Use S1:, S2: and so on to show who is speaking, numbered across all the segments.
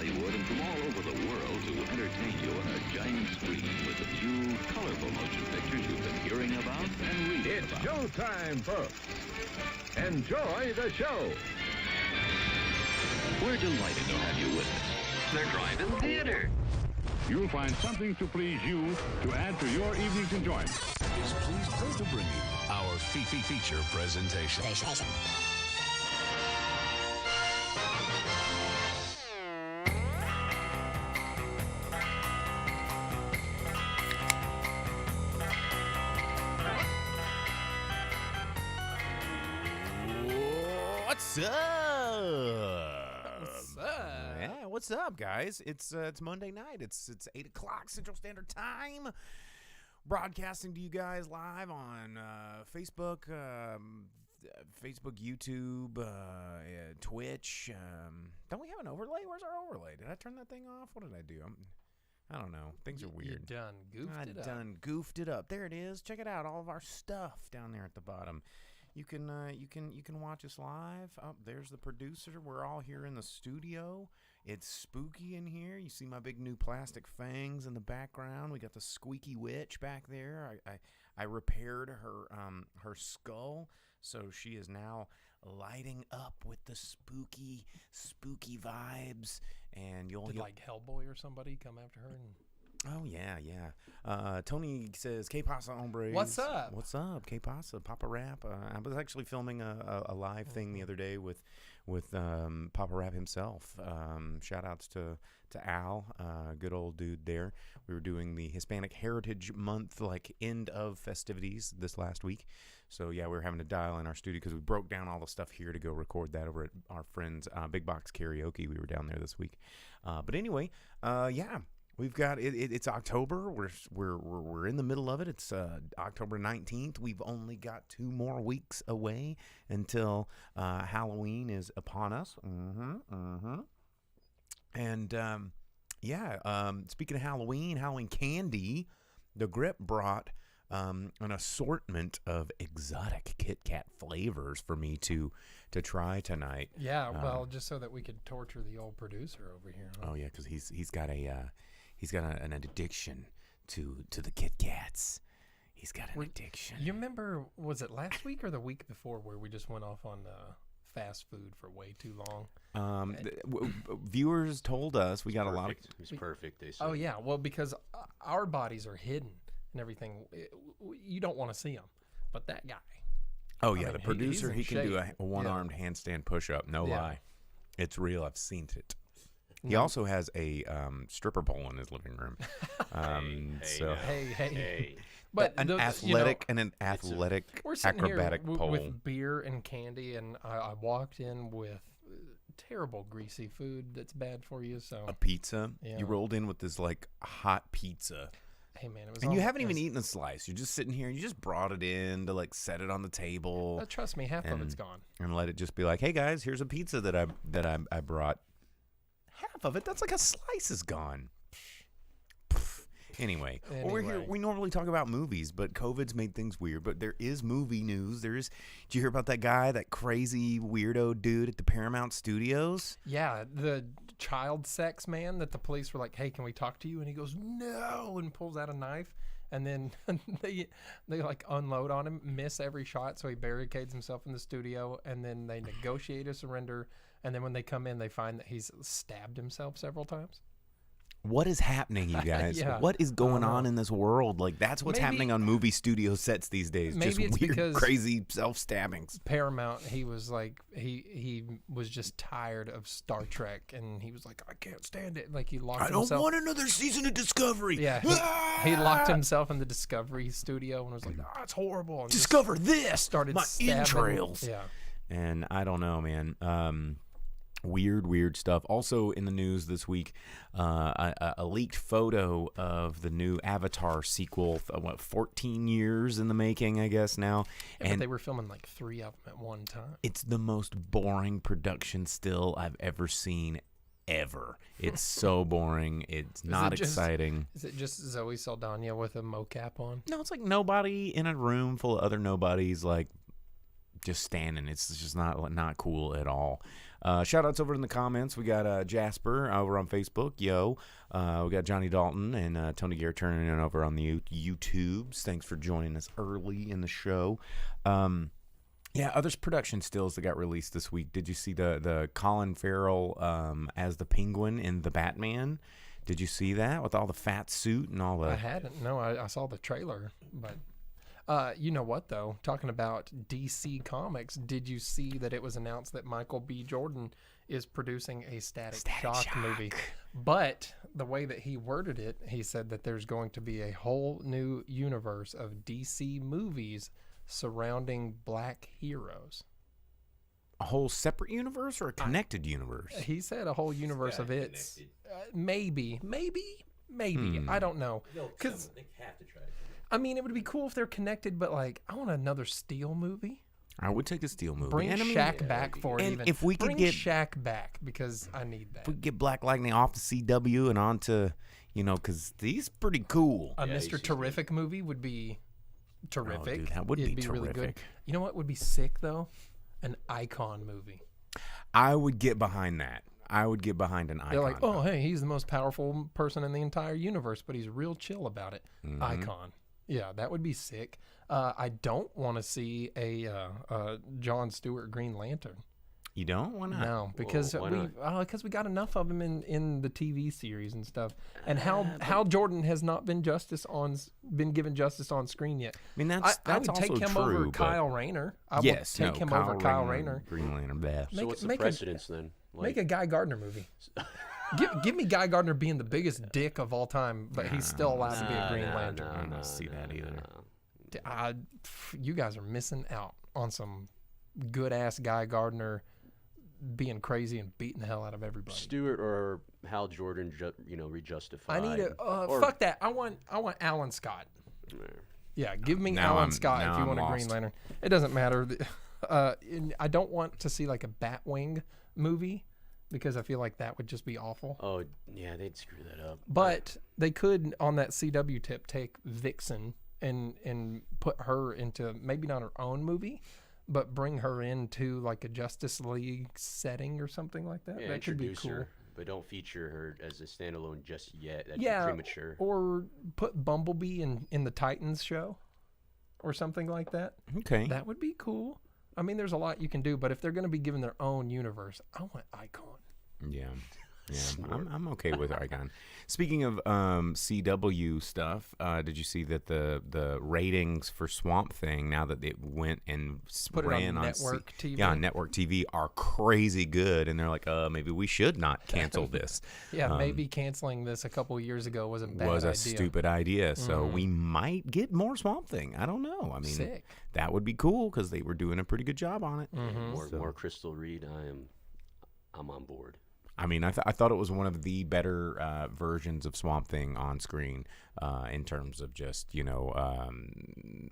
S1: Hollywood and from all over the world to entertain you on a giant screen with the few colorful motion pictures you've been hearing about and reading
S2: It's
S1: about.
S2: showtime, folks. Enjoy the show.
S1: We're delighted to have you with us. The Drive-in Theater.
S3: You'll find something to please you to add to your evening's enjoyment.
S4: Is pleased to bring you our feature presentation.
S5: What's up?
S6: What's up?
S5: Yeah, what's up, guys? It's Monday night. It's 8 o'clock Central Standard Time. Broadcasting to you guys live on Facebook, YouTube, Twitch. Don't we have an overlay? Where's our overlay? Did I turn that thing off? What did I do? I don't know. Things are weird.
S6: You done goofed it up.
S5: I done goofed it up. There it is. Check it out. All of our stuff down there at the bottom. You can watch us live. Oh, there's the producer. We're all here in the studio. It's spooky in here. You see my big new plastic fangs in the background. We got the squeaky witch back there. I repaired her skull, so she is now lighting up with the spooky vibes. And you'll
S6: Did like Hellboy or somebody come after her and...
S5: Oh, yeah. Tony says, "Que pasa, hombres?"
S6: What's up?
S5: What's up? Que pasa? Papa Rap. I was actually filming a live thing the other day with Papa Rap himself. Shout outs to Al, good old dude there. We were doing the Hispanic Heritage Month, like end of festivities this last week. So, yeah, we were having to dial in our studio because we broke down all the stuff here to go record that over at our friends' Big Box Karaoke. We were down there this week. But anyway, yeah. We've got it's October. We're in the middle of it. It's October 19th. We've only got 2 more weeks away until Halloween is upon us. And speaking of Halloween candy, the Grip brought an assortment of exotic Kit Kat flavors for me to try tonight.
S6: Yeah, well, just so that we could torture the old producer over here. Huh?
S5: Oh yeah, because he's got an addiction to the Kit Kats. He's got an addiction.
S6: You remember, was it last week or the week before where we just went off on fast food for way too long?
S5: Viewers told us we got a lot of...
S7: It was perfect, they said.
S6: Oh, yeah. Well, because our bodies are hidden and everything. You don't want to see them. But that guy...
S5: Oh, yeah, the producer, he can do a one-armed handstand push-up. No
S6: Yeah.
S5: lie. It's real. I've seen it. He also has a stripper pole in his living room.
S6: Hey. But
S5: an athletic
S6: we're sitting
S5: acrobatic
S6: here
S5: pole.
S6: with beer and candy, and I walked in with terrible greasy food that's bad for you. So
S5: A pizza.
S6: Yeah.
S5: You rolled in with this like hot pizza.
S6: hey man, it was.
S5: And you haven't even eaten a slice. You're just sitting here. You just brought it in to like set it on the table.
S6: Trust me, half of it's gone.
S5: And let it just be like, hey guys, here's a pizza that I brought. Half of it, that's like a slice is gone. Anyway, well, we're here. We normally talk about movies, but COVID's made things weird. But there is movie news. Did you hear about that guy, that crazy weirdo dude at the Paramount Studios?
S6: Yeah, the child sex man that the police were like, "Hey, can we talk to you?" And he goes, "No," and pulls out a knife. And then they like unload on him, miss every shot, so he barricades himself in the studio. And then they negotiate a surrender. And then when they come in, they find that he's stabbed himself several times.
S5: What is happening, you guys?
S6: Yeah.
S5: What is going on in this world? Like, that's what's happening on movie studio sets these days.
S6: Maybe
S5: just weird, crazy self-stabbings.
S6: Paramount, he was like, he was just tired of Star Trek, and he was like, I can't stand it. Like, he locked himself.
S5: I don't want another season of Discovery.
S6: Yeah, he locked himself in the Discovery studio and was like, it's horrible. And
S5: Discover this.
S6: Started
S5: my
S6: stabbing.
S5: entrails.
S6: Yeah.
S5: And I don't know, man. Weird stuff. Also in the news this week, a leaked photo of the new Avatar sequel, 14 years in the making, I guess now.
S6: Yeah, but they were filming like 3 of them at one time.
S5: It's the most boring production still I've ever seen, ever. It's so boring. It's not exciting.
S6: Is it just Zoe Saldana with a mocap on?
S5: No, it's like nobody in a room full of other nobodies, like, just standing. It's just not cool at all. Shout outs over in the comments. We got Jasper over on Facebook. Yo. We got Johnny Dalton and Tony Garrett turning in over on the YouTubes. Thanks for joining us early in the show. Yeah, other production stills that got released this week. Did you see the Colin Farrell as the Penguin in The Batman? Did you see that with all the fat suit and all the...
S6: I hadn't. No, I saw the trailer. But you know what, though? Talking about DC Comics, did you see that it was announced that Michael B. Jordan is producing a Static Shock movie? But the way that he worded it, he said that there's going to be a whole new universe of DC movies surrounding black heroes.
S5: A whole separate universe or a connected universe?
S6: He said a whole universe of its. Maybe. I don't know. Because
S7: they have to try to.
S6: I mean, it would be cool if they're connected, but like, I want another Steel movie.
S5: I would take a Steel movie.
S6: Bring Shaq back for it.
S5: And
S6: even.
S5: if we could get
S6: Shaq back, because I need that.
S5: If we could get Black Lightning off the CW and onto, because he's pretty cool.
S6: A Mr. Terrific movie would be terrific.
S5: Oh, dude, that would
S6: It'd
S5: be
S6: really good.
S5: terrific.
S6: You know what would be sick though? An Icon movie.
S5: I would get behind that. I would get behind an Icon.
S6: They're like, oh, hey, he's the most powerful person in the entire universe, but he's real chill about it.
S5: Mm-hmm.
S6: Icon. Yeah, that would be sick. I don't want to see a Jon Stewart Green Lantern.
S5: You don't? Why not?
S6: No, because we got enough of him in the TV series and stuff. And Hal Jordan has not been given justice on screen yet.
S5: I mean, that's
S6: I would
S5: also
S6: take him
S5: true,
S6: over
S5: but...
S6: Kyle Rayner. I would take him over Kyle Rayner.
S5: Green Lantern, bad.
S7: So what's the precedence then?
S6: Make a Guy Gardner movie. Give me Guy Gardner being the biggest dick of all time, but he's still allowed to be a Green Lantern.
S5: I don't see that either.
S6: You guys are missing out on some good ass Guy Gardner being crazy and beating the hell out of everybody.
S7: Stewart or Hal Jordan, rejustified.
S6: I need fuck that. I want Alan Scott. Yeah, give me Alan Scott if you want a Green Lantern. It doesn't matter. I don't want to see like a Batwing movie because I feel like that would just be awful.
S7: Oh yeah, they'd screw that up.
S6: But they could, on that CW tip, take Vixen and put her into maybe not her own movie, but bring her into like a Justice League setting or something like that.
S7: Yeah,
S6: that could be cool.
S7: Her, but don't feature her as a standalone just yet. That'd be premature.
S6: Or put Bumblebee in the Titans show or something like that.
S5: Okay.
S6: That would be cool. I mean, there's a lot you can do, but if they're going to be given their own universe, I want Icon.
S5: Yeah. I'm okay with Icon. Speaking of CW stuff, did you see that the ratings for Swamp Thing, now that it went and ran on
S6: network TV?
S5: Yeah, on network TV, are crazy good, and they're like, maybe we should not cancel this.
S6: Yeah, maybe canceling this a couple of years ago was a bad idea.
S5: Stupid idea. So we might get more Swamp Thing. I don't know. I mean,
S6: sick.
S5: That would be cool because they were doing a pretty good job on it.
S7: More Crystal Reed. I'm on board.
S5: I mean, I thought it was one of the better versions of Swamp Thing on screen in terms of just,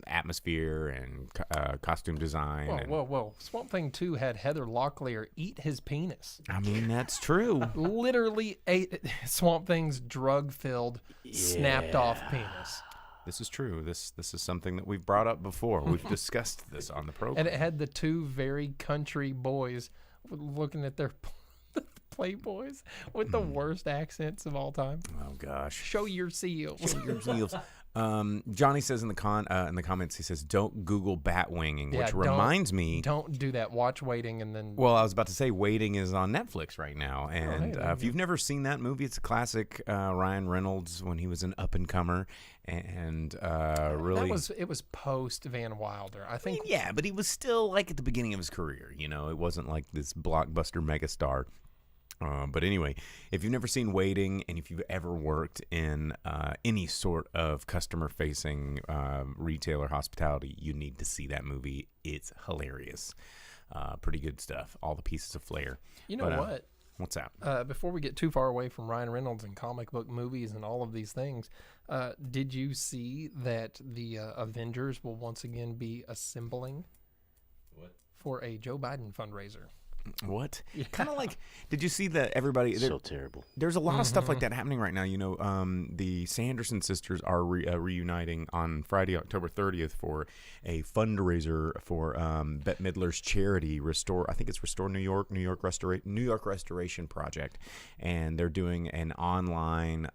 S5: atmosphere and costume design.
S6: Whoa. Swamp Thing 2 had Heather Locklear eat his penis.
S5: I mean, that's true.
S6: Literally ate Swamp Thing's drug-filled, snapped-off penis.
S5: This is true. This is something that we've brought up before. We've discussed this on the program.
S6: And it had the two very country boys looking at their Playboys with the worst accents of all time.
S5: Oh gosh!
S6: Show your seals.
S5: Show your seals. Johnny says in the comments, he says, "Don't Google Batwinging," which reminds me,
S6: don't do that. Watch Waiting, and then.
S5: Well, I was about to say, Waiting is on Netflix right now, and if you've never seen that movie, it's a classic. Ryan Reynolds when he was an up and comer, and really,
S6: it was post Van Wilder, I think.
S5: Yeah, but he was still like at the beginning of his career. It wasn't like this blockbuster megastar. But anyway, if you've never seen Waiting and if you've ever worked in any sort of customer-facing retail or hospitality, you need to see that movie. It's hilarious. Pretty good stuff. All the pieces of flair.
S6: You know what?
S5: What's that?
S6: Before we get too far away from Ryan Reynolds and comic book movies and all of these things, did you see that the Avengers will once again be assembling for a Joe Biden fundraiser?
S5: What? Kind of like, did you see that everybody...
S7: So terrible.
S5: There's a lot of stuff like that happening right now. You know, the Sanderson sisters are reuniting on Friday, October 30th for a fundraiser for Bette Midler's charity, Restore. I think it's Restore New York Restoration Project. And they're doing an online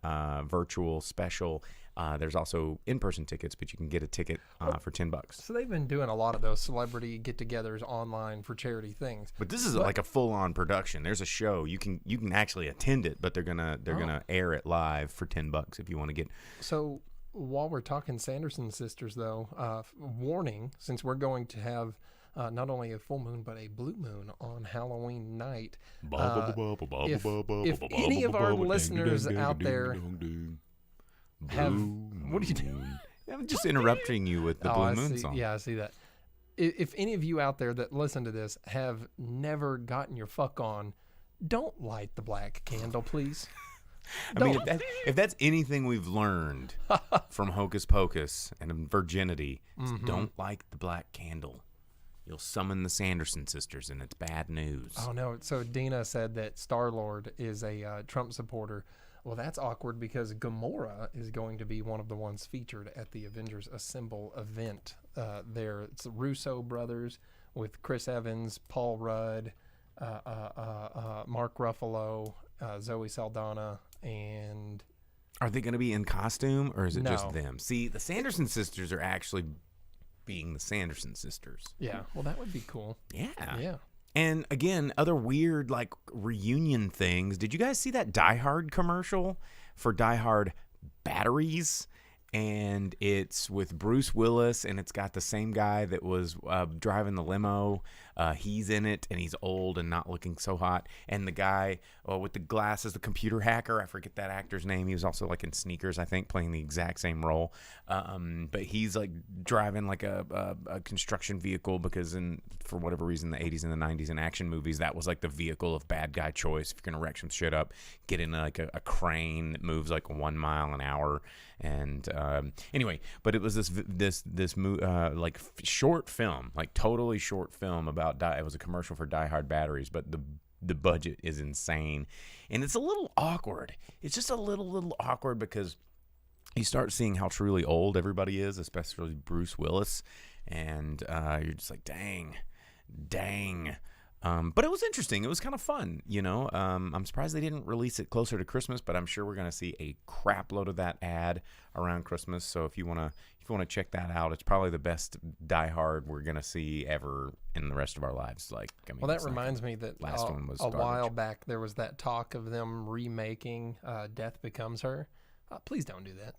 S5: virtual special. There's also in-person tickets, but you can get a ticket for $10.
S6: So they've been doing a lot of those celebrity get-togethers online for charity things.
S5: But this is like a full-on production. There's a show. You can actually attend it, but they're gonna air it live for $10 if you want to get.
S6: So while we're talking Sanderson sisters, though, warning: since we're going to have not only a full moon but a blue moon on Halloween night, if any of our listeners out there have what are you doing?
S5: I'm just interrupting you with the Blue Moon song.
S6: Yeah, I see that. If any of you out there that listen to this have never gotten your fuck on, don't light the black candle, please.
S5: I mean, if that's anything we've learned from Hocus Pocus and virginity, is don't light the black candle. You'll summon the Sanderson sisters, and it's bad news.
S6: Oh, no. So Dina said that Star-Lord is a Trump supporter. Well, that's awkward because Gamora is going to be one of the ones featured at the Avengers Assemble event there. It's the Russo brothers with Chris Evans, Paul Rudd, Mark Ruffalo, Zoe Saldana, and...
S5: Are they going to be in costume, or is it just them? See, the Sanderson sisters are actually being the Sanderson sisters.
S6: Yeah, well, that would be cool.
S5: Yeah.
S6: Yeah.
S5: And again, other weird like reunion things. Did you guys see that Die Hard commercial for Die Hard batteries? And it's with Bruce Willis, and it's got the same guy that was driving the limo. He's in it, and he's old and not looking so hot. And the guy with the glasses, the computer hacker, I forget that actor's name. He was also like in Sneakers, I think, playing the exact same role. But he's like driving like a construction vehicle because for whatever reason, the 80s and the 90s in action movies, that was like the vehicle of bad guy choice. If you're going to wreck some shit up, get in like a crane that moves like 1 mile an hour. And anyway, but it was this short film, like totally short film about it was a commercial for Die Hard batteries, but the budget is insane, and it's a little awkward. It's just a little awkward because you start seeing how truly old everybody is, especially Bruce Willis, and you're just like, dang. But it was interesting. It was kind of fun, you know. I'm surprised they didn't release it closer to Christmas, but I'm sure we're gonna see a crap load of that ad around Christmas. So if you wanna check that out, it's probably the best Die Hard we're gonna see ever in the rest of our lives. Like, I mean,
S6: well, that reminds me that
S5: last one was
S6: a while back there was that talk of them remaking Death Becomes Her. Please don't do that.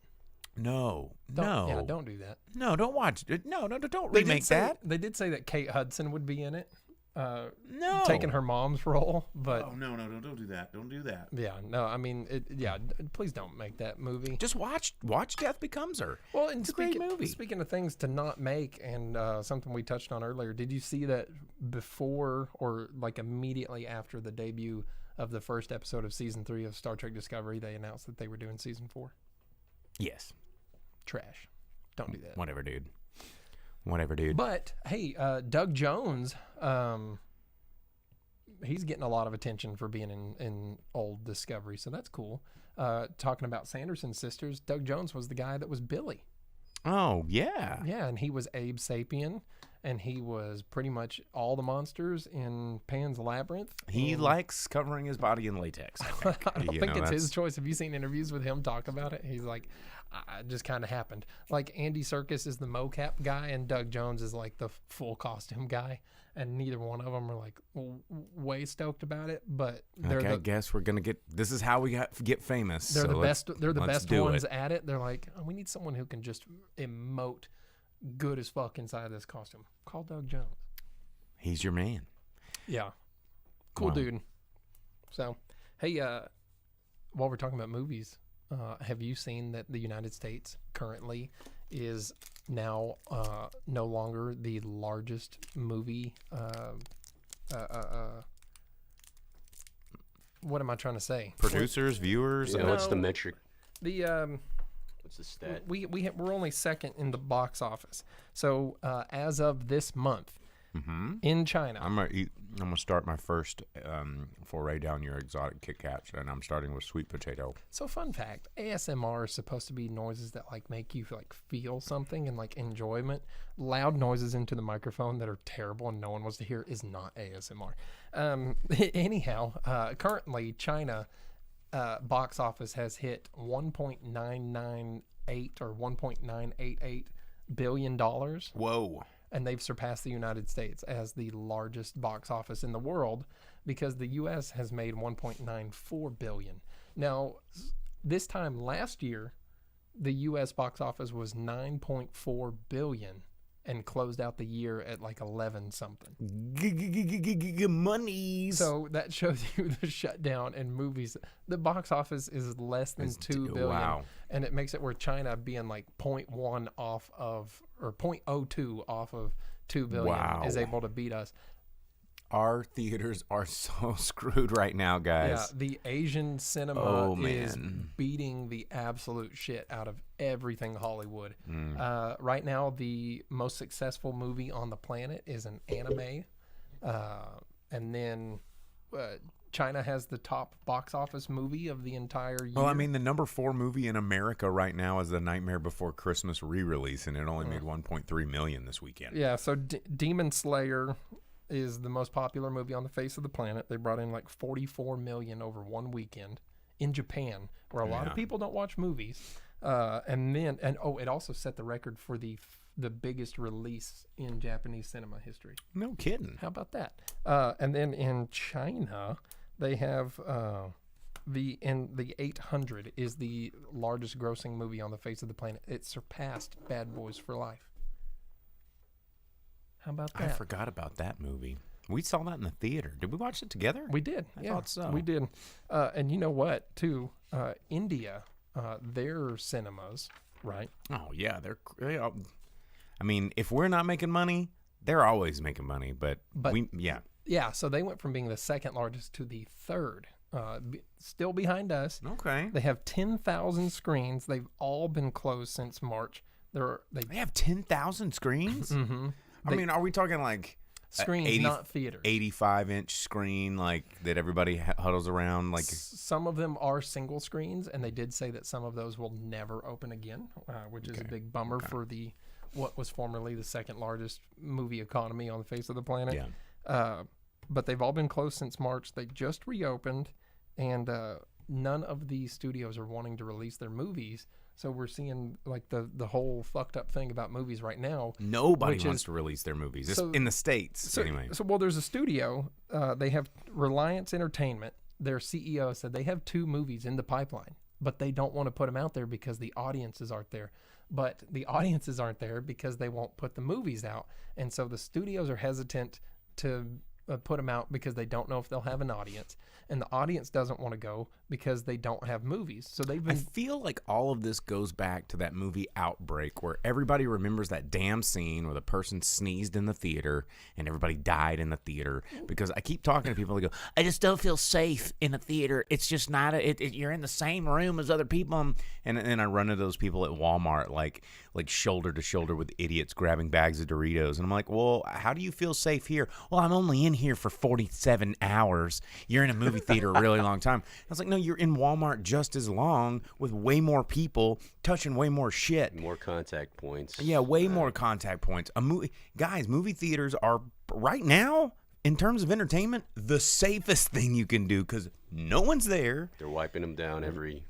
S5: No.
S6: Yeah, don't do that.
S5: No, don't watch it. No, don't remake that.
S6: They did say that Kate Hudson would be in it.
S5: No,
S6: taking her mom's role, but
S5: no, don't do that. Don't do that.
S6: Yeah, no, I mean, please don't make that movie.
S5: Just watch Death Becomes Her.
S6: Well, and
S5: it's a great movie.
S6: Speaking of things to not make, and something we touched on earlier, did you see that before or like immediately after the debut of the first episode of season 3 of Star Trek Discovery, they announced that they were doing season 4?
S5: Yes.
S6: Trash. Don't do that.
S5: Whatever, dude.
S6: But hey, Doug Jones, he's getting a lot of attention for being in old Discovery, so that's cool. Talking about Sanderson sisters, Doug Jones was the guy that was Billy.
S5: Oh, yeah.
S6: Yeah, and he was Abe Sapien, and he was pretty much all the monsters in Pan's Labyrinth.
S5: He likes covering his body in latex.
S6: I don't think it's his choice. Have you seen interviews with him talk about it? He's like, it just kind of happened. Like Andy Serkis is the mocap guy, and Doug Jones is like the full costume guy. And neither one of them are like way stoked about it. But
S5: I guess we're gonna get. This is how we get famous.
S6: They're the best. They're the best ones at it. They're like, we need someone who can just emote good as fuck inside this costume. Call Doug Jones.
S5: He's your man.
S6: Yeah, cool dude. So, hey, while we're talking about movies, have you seen that the United States currently is now no longer the largest movie? What am I trying to say?
S5: Producers, viewers.
S7: What's the metric?
S6: What's
S7: the stat?
S6: We're only second in the box office. So as of this month, in China.
S5: I'm gonna start my first foray down your exotic Kit Kats, and I'm starting with sweet potato.
S6: So fun fact, ASMR is supposed to be noises that like make you feel something and like enjoyment. Loud noises into the microphone that are terrible and no one wants to hear is not ASMR. Anyhow, currently China box office has hit $1.998 or $1.988 billion.
S5: Whoa.
S6: And they've surpassed the United States as the largest box office in the world because the U.S. has made $1.94 billion. Now, this time last year, the U.S. box office was $9.4 billion and closed out the year at like 11 something.
S5: Monies.
S6: So that shows you the shutdown in movies. The box office is less than $2 billion.
S5: Wow.
S6: And it makes it where China being like 0.1 off of, or 0.02 off of 2 billion is able to beat us.
S5: Our theaters are so screwed right now, guys.
S6: Yeah, the Asian cinema is beating the absolute shit out of everything Hollywood. Right now, the most successful movie on the planet is an anime. And then China has the top box office movie of the entire year.
S5: Well, I mean, the number 4 movie in America right now is The Nightmare Before Christmas re-release, and it only made $1.3 million this weekend.
S6: Yeah, so Demon Slayer is the most popular movie on the face of the planet. They brought in like 44 million over one weekend in Japan, where a lot of people don't watch movies. It also set the record for the biggest release in Japanese cinema history.
S5: No kidding.
S6: How about that? And then in China, they have the 800 is the largest grossing movie on the face of the planet. It surpassed Bad Boys for Life. How about that?
S5: I forgot about that movie. We saw that in the theater. Did we watch it together?
S6: We did.
S5: I thought so.
S6: We did. And you know what, too? India, their cinemas, right?
S5: Oh, yeah. I mean, if we're not making money, they're always making money. But
S6: Yeah, so they went from being the second largest to the third, still behind us.
S5: Okay.
S6: They have 10,000 screens. They've all been closed since March.
S5: They have 10,000 screens?
S6: Mm-hmm.
S5: I mean, are we talking like
S6: screens, not theaters?
S5: 85-inch screen, like that everybody huddles around? Like
S6: some of them are single screens, and they did say that some of those will never open again, which is a big bummer for what was formerly the second largest movie economy on the face of the planet.
S5: Yeah.
S6: But they've all been closed since March. They just reopened, and none of these studios are wanting to release their movies. So we're seeing like the whole fucked up thing about movies right now.
S5: Nobody wants to release their movies in the States, anyway.
S6: So there's a studio. They have Reliance Entertainment. Their CEO said they have 2 movies in the pipeline, but they don't want to put them out there because the audiences aren't there. But the audiences aren't there because they won't put the movies out. And so the studios are hesitant to put them out because they don't know if they'll have an audience. And the audience doesn't want to go because they don't have movies. So they've been...
S5: I feel like all of this goes back to that movie Outbreak, where everybody remembers that damn scene where the person sneezed in the theater and everybody died in the theater. Because I keep talking to people, they go, I just don't feel safe in a theater. It's just not you're in the same room as other people. And then I run into those people at Walmart, like shoulder to shoulder with idiots grabbing bags of Doritos. And I'm like, well, how do you feel safe here? Well, I'm only in here for 47 hours. You're in a movie theater a really long time. I was like, no, you're in Walmart just as long with way more people touching way more shit.
S7: More contact points.
S5: Yeah, way more contact points. Guys, movie theaters are right now, in terms of entertainment, the safest thing you can do because no one's there.
S7: They're wiping them down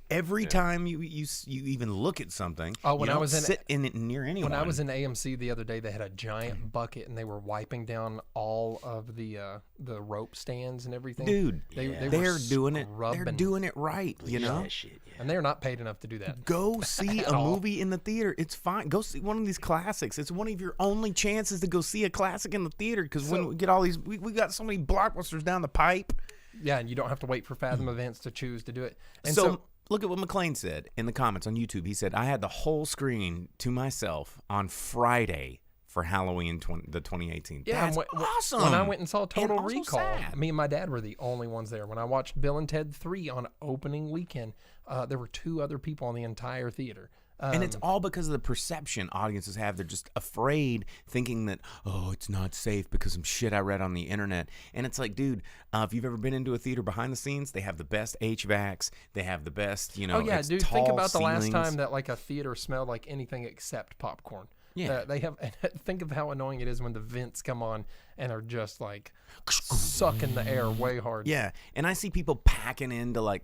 S7: every
S5: time you even look at something.
S6: Oh, when I was
S5: sit in it near anyone.
S6: When I was in AMC the other day, they had a giant bucket and they were wiping down all of the rope stands and everything.
S5: Dude, they're doing it.
S6: Scrubbing.
S5: They're doing it right, you know.
S6: And they're not paid enough to do that.
S5: Go see a movie in the theater. It's fine. Go see one of these classics. It's one of your only chances to go see a classic in the theater because when we get all these, we got so many blockbusters down the pipe.
S6: Yeah, and you don't have to wait for Fathom Events to choose to do it. And
S5: so look at what McLean said in the comments on YouTube. He said, I had the whole screen to myself on Friday for Halloween 2018.
S6: Yeah,
S5: that's awesome.
S6: When I went and saw Total
S5: and
S6: Recall,
S5: sad.
S6: me and my dad were the only ones there. When I watched Bill and Ted 3 on opening weekend, there were 2 other people in the entire theater.
S5: And it's all because of the perception audiences have. They're just afraid, thinking that, oh, it's not safe because some shit I read on the internet. And it's like, dude, if you've ever been into a theater behind the scenes, they have the best HVACs. They have the best,
S6: Oh yeah,
S5: it's
S6: dude.
S5: tall
S6: Think about the last
S5: ceilings.
S6: time that like a theater smelled like anything except popcorn.
S5: Yeah.
S6: They have. Think of how annoying it is when the vents come on and are just like sucking the air way hard.
S5: Yeah, and I see people packing into like,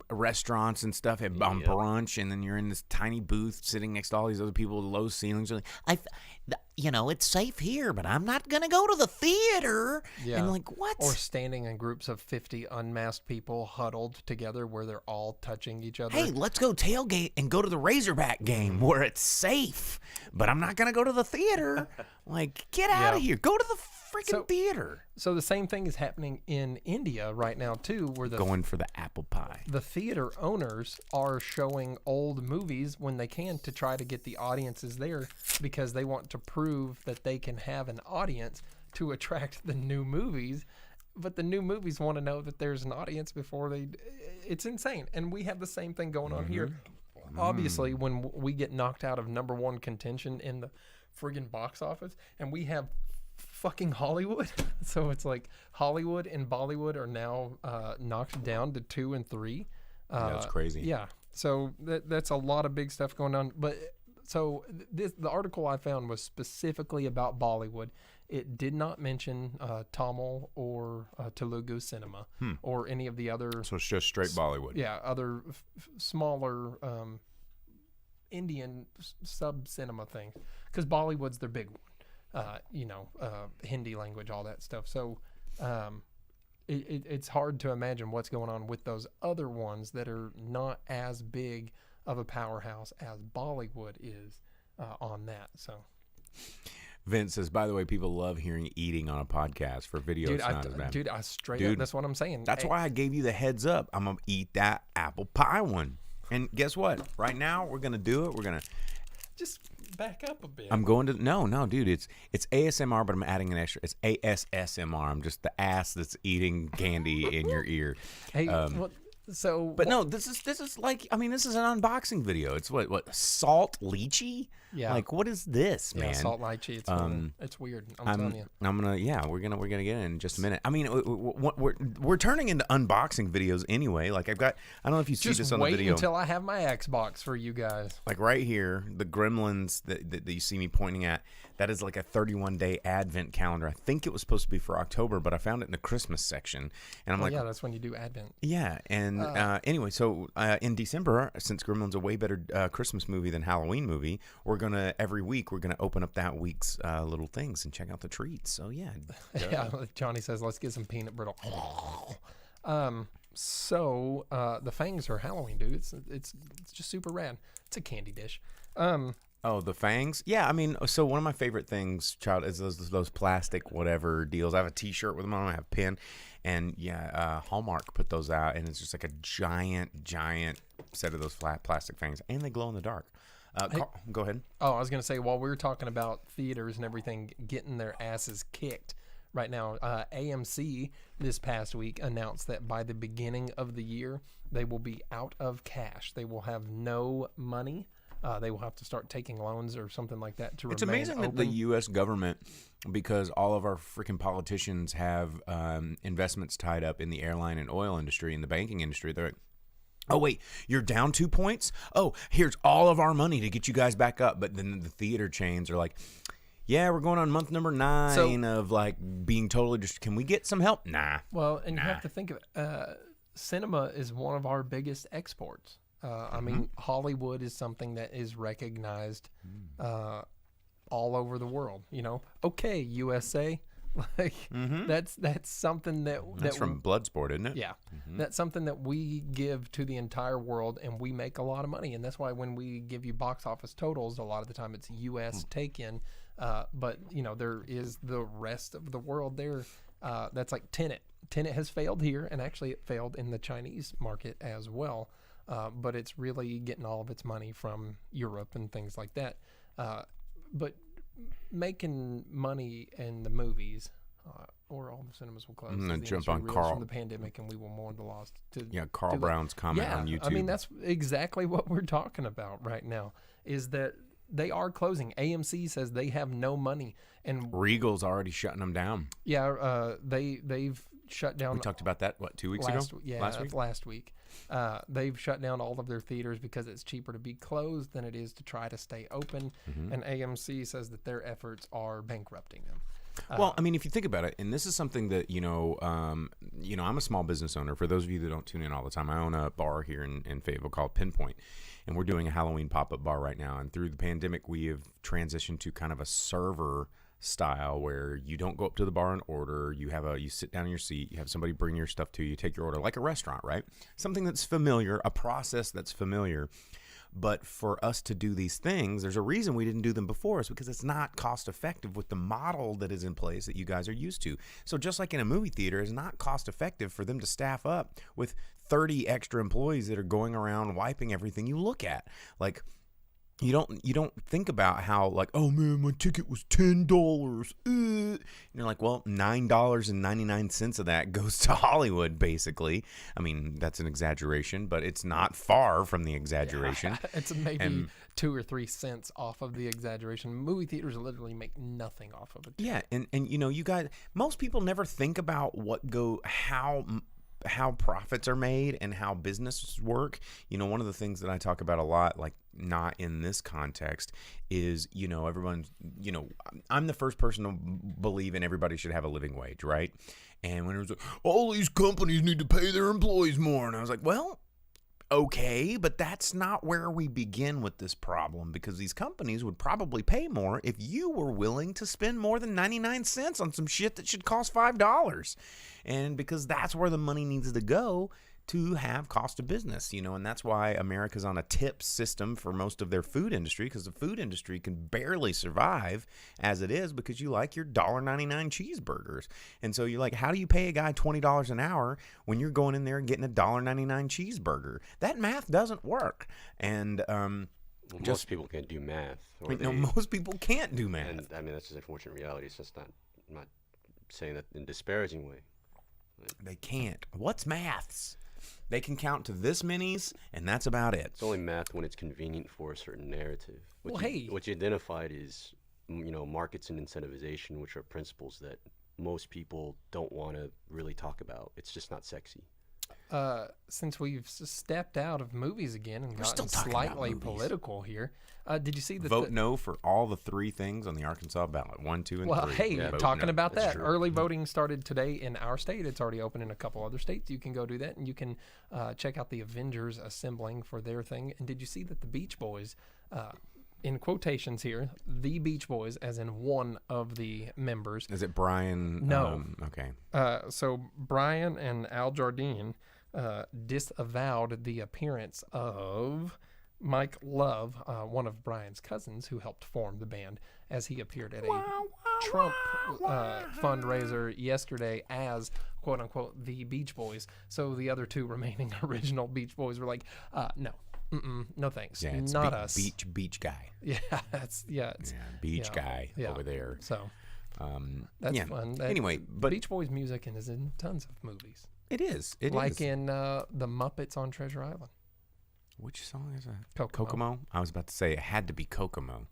S5: restaurants and stuff on brunch, and then you're in this tiny booth sitting next to all these other people with low ceilings. You're like, it's safe here, but I'm not gonna go to the theater.
S6: Yeah.
S5: And like, what?
S6: Or standing in groups of 50 unmasked people huddled together where they're all touching each other.
S5: Hey, let's go tailgate and go to the Razorback game where it's safe, but I'm not gonna go to the theater. Like, get out of here. Go to the freaking theater.
S6: So the same thing is happening in India right now too, where
S5: Going for the apple pie.
S6: the theater owners are showing old movies when they can to try to get the audiences there because they want to prove that they can have an audience to attract the new movies. But the new movies want to know that there's an audience before they. It's insane, and we have the same thing going on here. Obviously, when we get knocked out of #1 contention in the friggin' box office, and we have fucking Hollywood, so it's like Hollywood and Bollywood are now knocked down to 2 and 3.
S5: That's crazy.
S6: Yeah, so that's a lot of big stuff going on. But so the article I found was specifically about Bollywood. It did not mention Tamil or Telugu cinema or any of the other.
S5: So it's just straight Bollywood.
S6: Yeah, other smaller Indian sub-cinema things. Because Bollywood's their big one. Hindi language, all that stuff. So it's hard to imagine what's going on with those other ones that are not as big of a powerhouse as Bollywood is on that. So
S5: Vince says, by the way, people love hearing eating on a podcast. For video,
S6: dude,
S5: it's not as bad.
S6: Dude, I straight up, that's what I'm saying.
S5: That's why I gave you the heads up. I'm going to eat that apple pie one. And guess what? Right now, we're going to do it. We're going to...
S6: Just back up a bit.
S5: I'm going to... No, dude. It's ASMR, but I'm adding an extra... It's ASSMR. I'm just the ass that's eating candy in your ear.
S6: Hey, But
S5: no, this is like, I mean, this is an unboxing video. It's what salt lychee?
S6: Yeah.
S5: Like, what is this, man?
S6: Yeah, salt lychee. It's weird. I'm telling you.
S5: We're gonna get in just a minute. I mean, we're turning into unboxing videos anyway. Like I don't know if you see this on the video.
S6: Just wait until I have my Xbox for you guys.
S5: Like right here, the Gremlins that you see me pointing at. That is like a 31-day advent calendar. I think it was supposed to be for October, but I found it in the Christmas section, and I'm like,
S6: yeah, that's when you do Advent.
S5: Yeah, and anyway, so in December, since Gremlins a way better Christmas movie than Halloween movie, every week we're gonna open up that week's little things and check out the treats. So yeah,
S6: yeah. Johnny says, let's get some peanut brittle. So the fangs are Halloween, dude. It's just super rad. It's a candy dish.
S5: Oh, the fangs? Yeah, I mean, so one of my favorite things, child, is those plastic whatever deals. I have a T-shirt with them on. I have a pin, and yeah, Hallmark put those out, and it's just like a giant set of those flat plastic fangs, and they glow in the dark. Go ahead.
S6: Oh, I was gonna say, while we were talking about theaters and everything getting their asses kicked right now, AMC this past week announced that by the beginning of the year they will be out of cash. They will have no money. They will have to start taking loans or something like that to remain open.
S5: It's amazing that the U.S. government, because all of our freaking politicians have investments tied up in the airline and oil industry and the banking industry. They're like, oh, wait, you're down 2 points? Oh, here's all of our money to get you guys back up. But then the theater chains are like, yeah, we're going on month number 9 of like being totally just, can we get some help? Nah.
S6: Well, and you have to think of it. Cinema is one of our biggest exports. I mean, Hollywood is something that is recognized all over the world. Okay, USA, like that's something
S5: that's from Bloodsport, isn't it?
S6: Yeah, that's something that we give to the entire world, and we make a lot of money. And that's why when we give you box office totals, a lot of the time it's U.S. take-in. But there is the rest of the world there. That's like Tenet. Tenet has failed here, and actually it failed in the Chinese market as well. But it's really getting all of its money from Europe and things like that. But making money in the movies or all the cinemas will close.
S5: I'm
S6: as
S5: gonna
S6: the
S5: jump
S6: industry
S5: on
S6: reels
S5: Carl.
S6: from the pandemic, and we will mourn the loss.
S5: Carl Brown's comment on YouTube.
S6: I mean, that's exactly what we're talking about right now. Is that they are closing. AMC says they have no money, and
S5: Regal's already shutting them down.
S6: yeah, they've shut down.
S5: We talked about that 2 weeks ago.
S6: Last week. They've shut down all of their theaters because it's cheaper to be closed than it is to try to stay open. And AMC says that their efforts are bankrupting them.
S5: Well, I mean, if you think about it, and this is something that I'm a small business owner. For those of you that don't tune in all the time, I own a bar here in Fayetteville called Pinpoint, and we're doing a Halloween pop-up bar right now. And through the pandemic, we have transitioned to kind of a server style where you don't go up to the bar and order. You sit down in your seat. You have somebody bring your stuff to you. Take your order like a restaurant, right? Something that's familiar, a process that's familiar. But for us to do these things, there's a reason we didn't do them before, is because it's not cost effective with the model that is in place that you guys are used to. So just like in a movie theater, it's not cost effective for them to staff up with 30 extra employees that are going around wiping everything you look at. Like, you don't think about how, like, oh man, my ticket was $10. And you're like, well, $9.99 of that goes to Hollywood, basically. I mean, that's an exaggeration, but it's not far from the exaggeration.
S6: Yeah, it's maybe 2 or 3 cents off of the exaggeration. Movie theaters literally make nothing off of it.
S5: Yeah, and you guys, most people never think about how profits are made and how businesses work. One of the things that I talk about a lot, like not in this context, is, everyone, I'm the first person to believe in everybody should have a living wage, right? And when it was like, all these companies need to pay their employees more, and I was like, well, okay, but that's not where we begin with this problem, because these companies would probably pay more if you were willing to spend more than 99 cents on some shit that should cost $5. And because that's where the money needs to go to have cost of business, and that's why America's on a tip system for most of their food industry, because the food industry can barely survive as it is because you like your $1.99 cheeseburgers. And so you're like, how do you pay a guy $20 an hour when you're going in there and getting a $1.99 cheeseburger? That math doesn't work. And
S7: most people can't do math.
S5: Most people can't do math.
S7: And I mean, that's just unfortunate reality. It's just I'm not saying that in a disparaging way.
S5: They can't. What's maths? They can count to this many's, and that's about it.
S7: It's only math when it's convenient for a certain narrative. What you identified is, markets and incentivization, which are principles that most people don't want to really talk about. It's just not sexy.
S6: Since we've stepped out of movies again and gotten slightly political here, did you see that?
S5: Vote no for all the 3 things on the Arkansas ballot: 1, 2, and 3.
S6: Well, hey, talking
S5: no.
S6: about
S5: That's
S6: that,
S5: true.
S6: early voting started today in our state. It's already open in a couple other states. You can go do that, and you can check out the Avengers assembling for their thing. And did you see that the Beach Boys, in quotations here, the Beach Boys, as in one of the members.
S5: Is it Brian?
S6: No.
S5: Okay.
S6: So Brian and Al Jardine disavowed the appearance of Mike Love, one of Brian's cousins who helped form the band, as he appeared at a Trump fundraiser yesterday as, quote unquote, the Beach Boys. So the other 2 remaining original Beach Boys were like, no. No thanks.
S5: Yeah, it's
S6: not us.
S5: Beach guy.
S6: Yeah, it's
S5: beach guy over there.
S6: So that's fun.
S5: Anyway, but
S6: Beach Boys music is in tons of movies.
S5: It is.
S6: Like in the Muppets on Treasure Island.
S5: Which song is that?
S6: Kokomo.
S5: Kokomo? I was about to say it had to be Kokomo.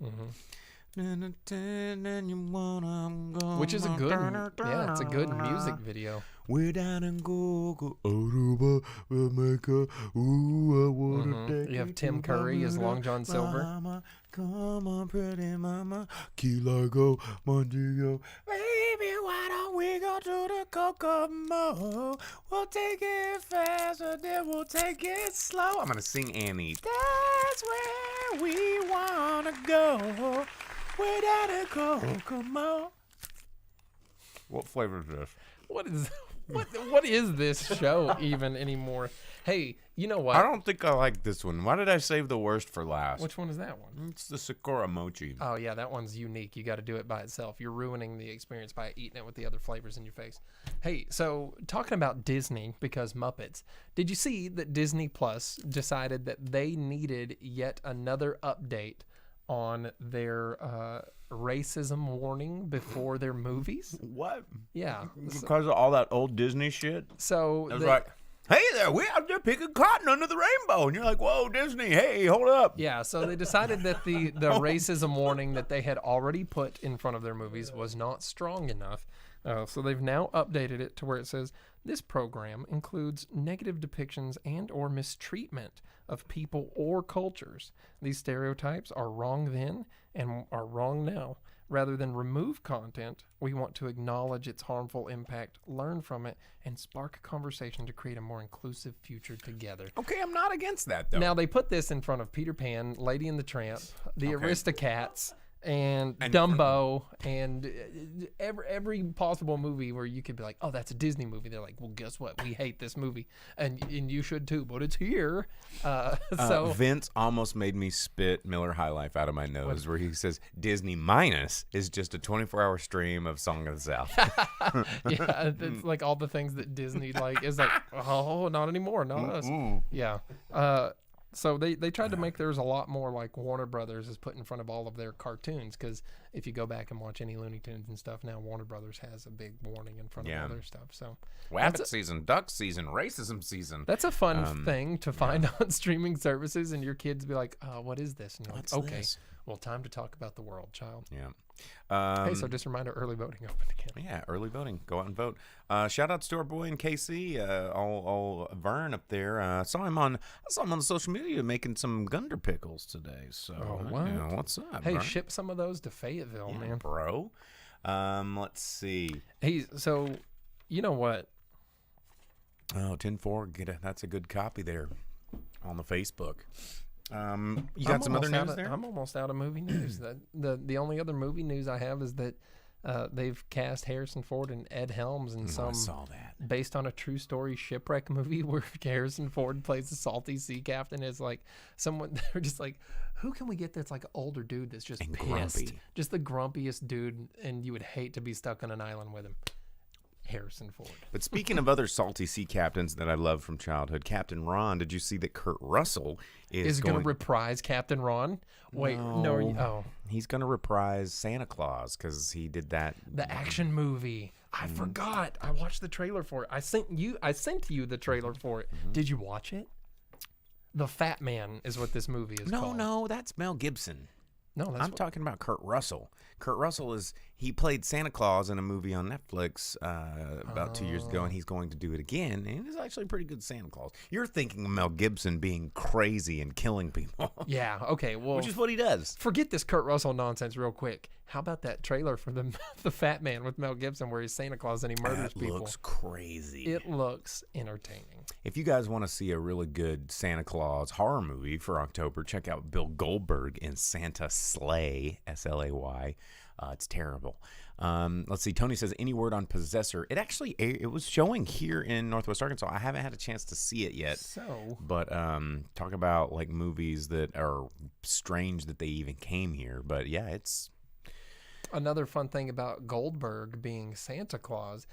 S6: Which is a good, it's a good music video.
S5: We're down in Gogo, Aruba, Jamaica. Ooh, I wanna take
S6: You have Tim Curry as Long John Silver.
S5: Mama, come on, pretty mama, Key Largo, Montego. Baby, why don't we go to the Kokomo? We'll take it faster, then we'll take it slow. I'm gonna sing Annie. That's where we wanna go. We're down in Kokomo. What flavor is this?
S6: What is this show even anymore? Hey, you know what?
S5: I don't think I like this one. Why did I save the worst for last?
S6: Which one is that one?
S5: It's the Sakura Mochi.
S6: Oh yeah, that one's unique. You got to do it by itself. You're ruining the experience by eating it with the other flavors in your face. Hey, so talking about Disney, because Muppets, did you see that Disney Plus decided that they needed yet another update on their racism warning before their movies.
S5: What?
S6: Yeah.
S5: Because of all that old Disney shit?
S6: So
S5: it was like, hey there, we out there picking cotton under the rainbow. And you're like, whoa, Disney, hey, hold up.
S6: Yeah, so they decided that the racism warning that they had already put in front of their movies was not strong enough. So they've now updated it to where it says, this program includes negative depictions and or mistreatment of people or cultures. These stereotypes are wrong then and are wrong now. Rather than remove content, we want to acknowledge its harmful impact, learn from it, and spark a conversation to create a more inclusive future together.
S5: Okay, I'm not against that, though.
S6: Now, they put this in front of Peter Pan, Lady and the Tramp, the Aristocats, and Dumbo, and every possible movie where you could be like, oh, that's a Disney movie. They're like, well, guess what? We hate this movie, and you should too, but it's here. So
S5: Vince almost made me spit Miller High Life out of my nose, where he says Disney minus is just a 24-hour stream of Song of the South.
S6: Yeah, it's like all the things that Disney like is like, oh, not anymore, not us. Yeah. So they tried to make theirs a lot more like Warner Brothers is put in front of all of their cartoons, because if you go back and watch any Looney Tunes and stuff now, Warner Brothers has a big warning in front of all their stuff. So
S5: Wabbit season, duck season, racism season.
S6: That's a fun thing to find on streaming services, and your kids be like, what is this? And you're like, okay, well, time to talk about the world, child.
S5: Yeah.
S6: Hey, so just a reminder, early voting open again.
S5: Yeah, early voting. Go out and vote. Shout out to our boy in KC, all Vern up there. I saw him on the social media making some Gunder pickles today. So, what's up?
S6: Hey,
S5: Vern?
S6: Ship some of those to Fayetteville, man,
S5: bro. Let's see.
S6: Hey, so you know what?
S5: Oh, 10-4. That's a good copy there on the Facebook. You got some other news there?
S6: I'm almost out of movie news. The only other movie news I have is that they've cast Harrison Ford and Ed Helms in some
S5: I saw that.
S6: based on a true story shipwreck movie where Harrison Ford plays a salty sea captain. Is like someone they're just like, who can we get that's like an older dude that's just pissed,
S5: grumpy.
S6: just the grumpiest dude, and you would hate to be stuck on an island with him. Harrison Ford.
S5: But speaking of other salty sea captains that I love from childhood, Captain Ron, did you see that Kurt Russell is
S6: going to reprise Captain Ron? Wait, no.
S5: He's going to reprise Santa Claus because he did that.
S6: The action movie. I forgot. I watched the trailer for it. I sent you the trailer for it. Did you watch it? The Fat Man is what this movie is called.
S5: No, that's Mel Gibson.
S6: No,
S5: I'm talking about Kurt Russell. Kurt Russell he played Santa Claus in a movie on Netflix about 2 years ago, and he's going to do it again. And he's actually a pretty good Santa Claus. You're thinking of Mel Gibson being crazy and killing people.
S6: Yeah, okay, well,
S5: which is what he does.
S6: Forget this Kurt Russell nonsense real quick. How about that trailer for the Fat Man with Mel Gibson where he's Santa Claus and he murders people?
S5: It looks crazy.
S6: It looks entertaining.
S5: If you guys want to see a really good Santa Claus horror movie for October, check out Bill Goldberg in Santa Slay, S-L-A-Y. It's terrible. Let's see. Tony says, any word on Possessor? It was showing here in Northwest Arkansas. I haven't had a chance to see it yet. But talk about like movies that are strange that they even came here. But yeah, it's
S6: another fun thing about Goldberg being Santa Claus.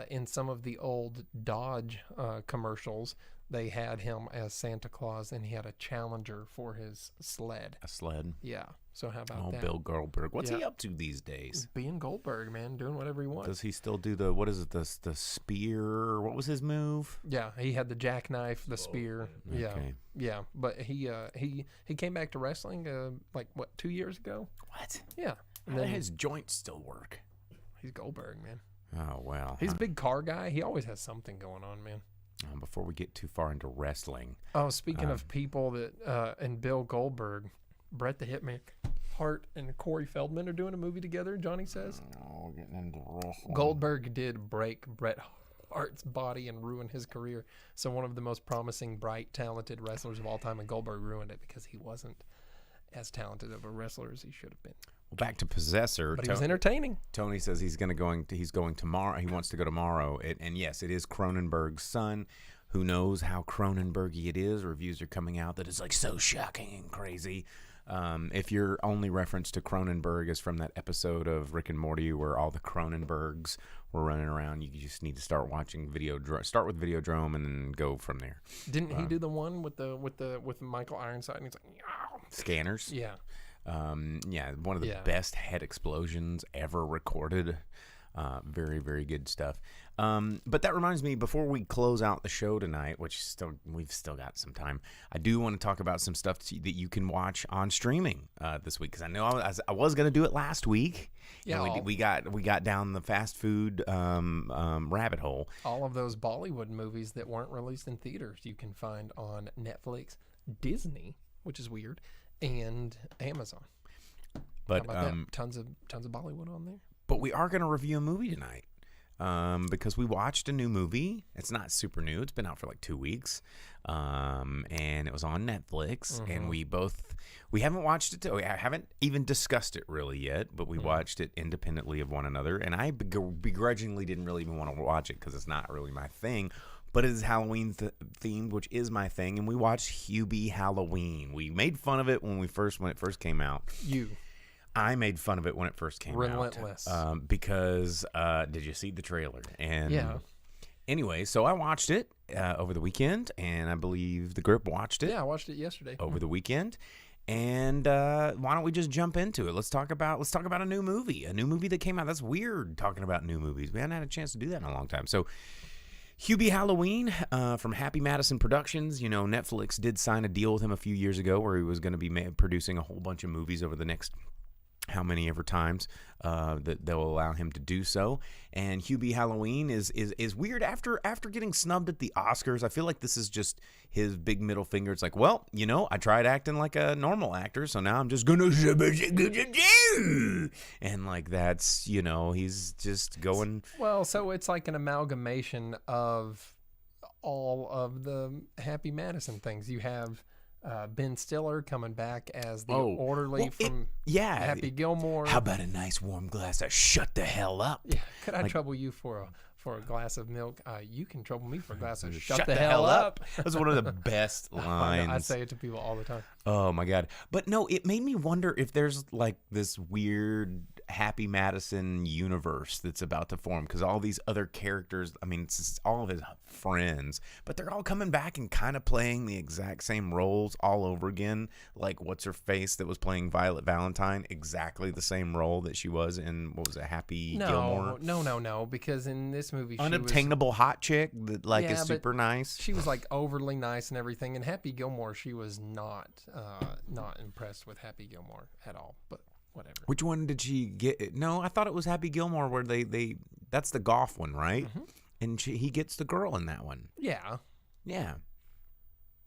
S6: In some of the old Dodge commercials, they had him as Santa Claus, and he had a Challenger for his sled.
S5: A sled?
S6: Yeah. So how about that?
S5: Bill Goldberg. What's he up to these days?
S6: Being Goldberg, man, doing whatever he wants.
S5: Does he still do the spear? What was his move?
S6: Yeah, he had the jackknife, the spear. Yeah,
S5: okay.
S6: Yeah. But he came back to wrestling 2 years ago.
S5: What?
S6: Yeah.
S5: And then his joints still work.
S6: He's Goldberg, man.
S5: Oh well.
S6: He's a big car guy. He always has something going on, man.
S5: Before we get too far into wrestling.
S6: Oh, speaking of people that and Bill Goldberg, Bret the Hitman Hart and Corey Feldman are doing a movie together, Johnny says.
S5: Oh, getting into wrestling.
S6: Goldberg did break Bret Hart's body and ruin his career. So one of the most promising, bright, talented wrestlers of all time, and Goldberg ruined it because he wasn't as talented of a wrestler as he should have been.
S5: Well, back to Possessor.
S6: But he was entertaining.
S5: Tony says he's going tomorrow. He wants to go tomorrow. And yes, it is Cronenberg's son. Who knows how Cronenbergy it is? Reviews are coming out that it's like so shocking and crazy. If your only reference to Cronenberg is from that episode of Rick and Morty where all the Cronenbergs were running around, you just need to start watching start with Videodrome and then go from there.
S6: Didn't he do the one with Michael Ironside? And he's like,
S5: Scanners?
S6: Yeah.
S5: Yeah, one of the best head explosions ever recorded. Very, very good stuff. But that reminds me, before we close out the show tonight, which we've still got some time, I do want to talk about some stuff that you can watch on streaming this week, because I know I was going to do it last week. Yeah, and we got down the fast food rabbit hole.
S6: All of those Bollywood movies that weren't released in theaters, you can find on Netflix, Disney, which is weird, and Amazon.
S5: But
S6: tons of Bollywood on there.
S5: But we are going to review a movie tonight. Because we watched a new movie. It's not super new. It's been out for like 2 weeks. And it was on Netflix. And we haven't watched it. We haven't even discussed it really yet, but we watched it independently of one another. And I begrudgingly didn't really even want to watch it because it's not really my thing. But it is Halloween themed, which is my thing. And we watched Hubie Halloween. We made fun of it when it first came out. I made fun of it when it first came out. Because did you see the trailer? And
S6: yeah.
S5: Anyway, so I watched it over the weekend, and I believe the group watched it.
S6: Yeah, I watched it yesterday.
S5: Over the weekend. And why don't we just jump into it? Let's talk about a new movie that came out. That's weird, talking about new movies. We hadn't had a chance to do that in a long time. So Hubie Halloween from Happy Madison Productions. You know, Netflix did sign a deal with him a few years ago where he was going to be producing a whole bunch of movies over the next how many ever times that they'll allow him to do so. And Hubie Halloween is weird after getting snubbed at the Oscars. I feel like this is just his big middle finger. It's like, well, you know, I tried acting like a normal actor, so now I'm just gonna and like that's, you know, he's just going.
S6: Well, so it's like an amalgamation of all of the Happy Madison things. You have Ben Stiller coming back as the orderly from Happy Gilmore.
S5: How about a nice warm glass of shut the hell up?
S6: Yeah. Could I trouble you for a glass of milk? You can trouble me for a glass of shut the hell up.
S5: That's one of the best lines.
S6: I say it to people all the time.
S5: Oh my God. But no, it made me wonder if there's like this weird Happy Madison universe that's about to form, because all these other characters, I mean, it's all of his friends, but they're all coming back and kind of playing the exact same roles all over again. Like, what's her face that was playing Violet Valentine, exactly the same role that she was in, what was it, Happy Gilmore?
S6: No, because in this movie,
S5: unobtainable hot chick that like is super nice.
S6: She was like overly nice and everything. In Happy Gilmore, she was not impressed with Happy Gilmore at all, but whatever.
S5: Which one did she get? No, I thought it was Happy Gilmore where they that's the golf one, right? Mm-hmm. And he gets the girl in that one.
S6: Yeah.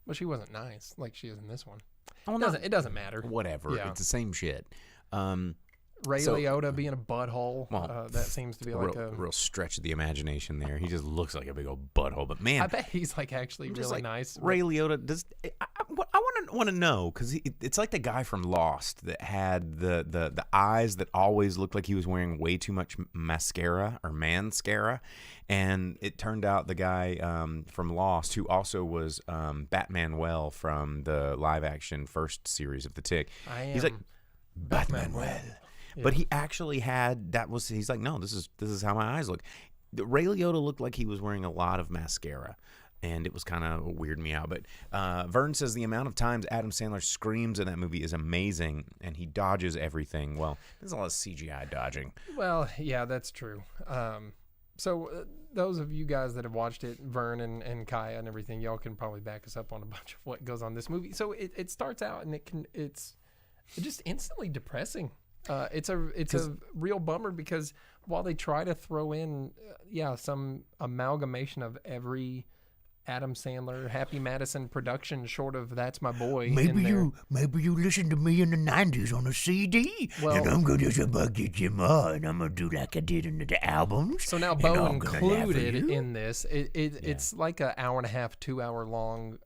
S6: But she wasn't nice like she is in this one. It doesn't matter.
S5: Whatever. Yeah. It's the same shit.
S6: Ray Liotta being a butthole. That seems to be like a
S5: real stretch of the imagination there. He just looks like a big old butthole. But man,
S6: I bet he's like actually really like, nice.
S5: Ray Liotta does. I want to know, because it's like the guy from Lost that had the eyes that always looked like he was wearing way too much mascara or mascara, and it turned out the guy from Lost, who also was Batman from the live action first series of The Tick. He's like Batman. Yeah. But he actually had he's like, no, this is how my eyes look. Ray Liotta looked like he was wearing a lot of mascara, and it was kind of weirding me out. But Vern says the amount of times Adam Sandler screams in that movie is amazing, and he dodges everything. Well, there's a lot of CGI dodging.
S6: Well, yeah, that's true. So those of you guys that have watched it, Vern and Kaya and everything, y'all can probably back us up on a bunch of what goes on in this movie. So it starts out and it's just instantly depressing. It's a real bummer, because while they try to throw in some amalgamation of every Adam Sandler Happy Madison production short of That's My Boy.
S5: Maybe you listened to me in the 90s on a CD, and I'm going to get you more, and I'm going to do like I did in the albums.
S6: So now Bo included in this, it's like an hour and a half, 2 hour long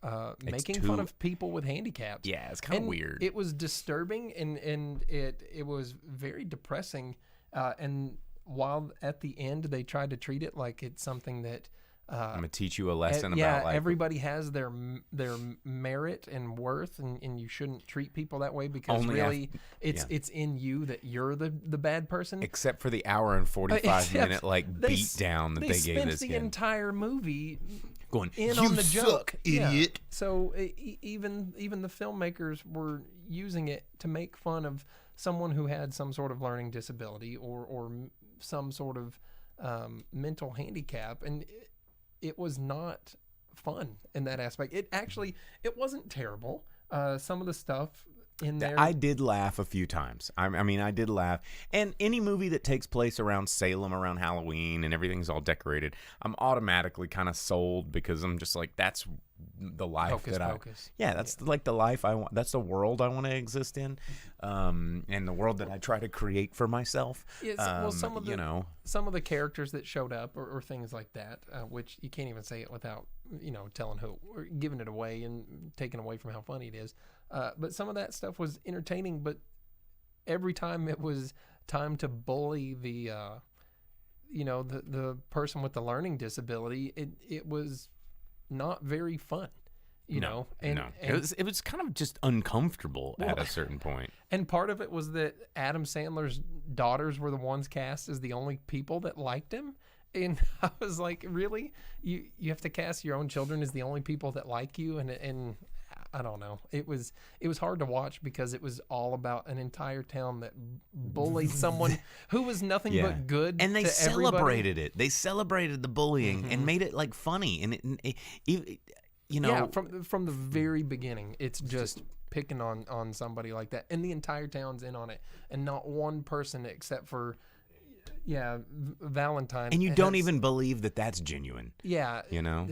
S6: making fun of people with handicaps.
S5: Yeah, it's kind of weird.
S6: It was disturbing, and it was very depressing. And while at the end they tried to treat it like it's something that
S5: I'm gonna teach you a lesson about life.
S6: Everybody has their merit and worth, and you shouldn't treat people that way, because it's in you that you're the bad person.
S5: Except for the hour and 45 minute beat down that they gave this
S6: kid.
S5: The
S6: entire movie
S5: going,
S6: in
S5: you
S6: on the
S5: suck,
S6: joke,
S5: idiot.
S6: So even the filmmakers were using it to make fun of someone who had some sort of learning disability or some sort of mental handicap, and it was not fun in that aspect. It wasn't terrible. Some of the stuff in there,
S5: I did laugh a few times. I mean, I did laugh. And any movie that takes place around Salem, around Halloween, and everything's all decorated, I'm automatically kind of sold, because I'm just like, that's the life that's like the life I want. That's the world I want to exist in, and the world that I try to create for myself.
S6: Well, some of the characters that showed up or things like that, which you can't even say it without telling who, or giving it away and taking away from how funny it is. But some of that stuff was entertaining, but every time it was time to bully the person with the learning disability, it was not very fun,
S5: No. It was kind of just uncomfortable at a certain point.
S6: And part of it was that Adam Sandler's daughters were the ones cast as the only people that liked him. And I was like, really? You have to cast your own children as the only people that like you? And I don't know. It was hard to watch, because it was all about an entire town that bullied someone who was nothing but good.
S5: And they
S6: to
S5: celebrated
S6: everybody.
S5: it. They celebrated the bullying and made it like funny. And
S6: from the very beginning, it's just picking on somebody like that, and the entire town's in on it, and not one person except for Valentine.
S5: And you don't even believe that that's genuine.
S6: Yeah,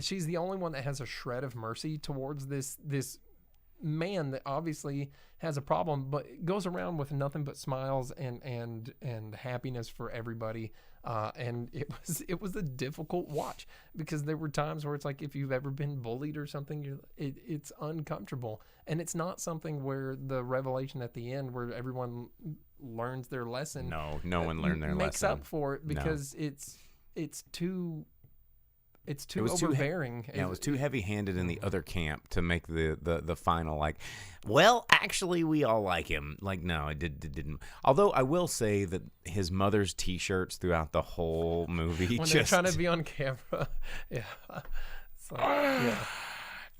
S6: she's the only one that has a shred of mercy towards this man that obviously has a problem, but goes around with nothing but smiles and happiness for everybody. And it was a difficult watch, because there were times where it's like, if you've ever been bullied or something, it's uncomfortable, and it's not something where the revelation at the end where everyone learns their lesson.
S5: No one learned their lesson.
S6: Makes up for it, because it's too overbearing.
S5: It was too heavy-handed in the other camp to make the final, like, well, actually, we all like him. Like, no, it didn't. Although I will say that his mother's T-shirts throughout the whole movie,
S6: when they're trying to be on camera,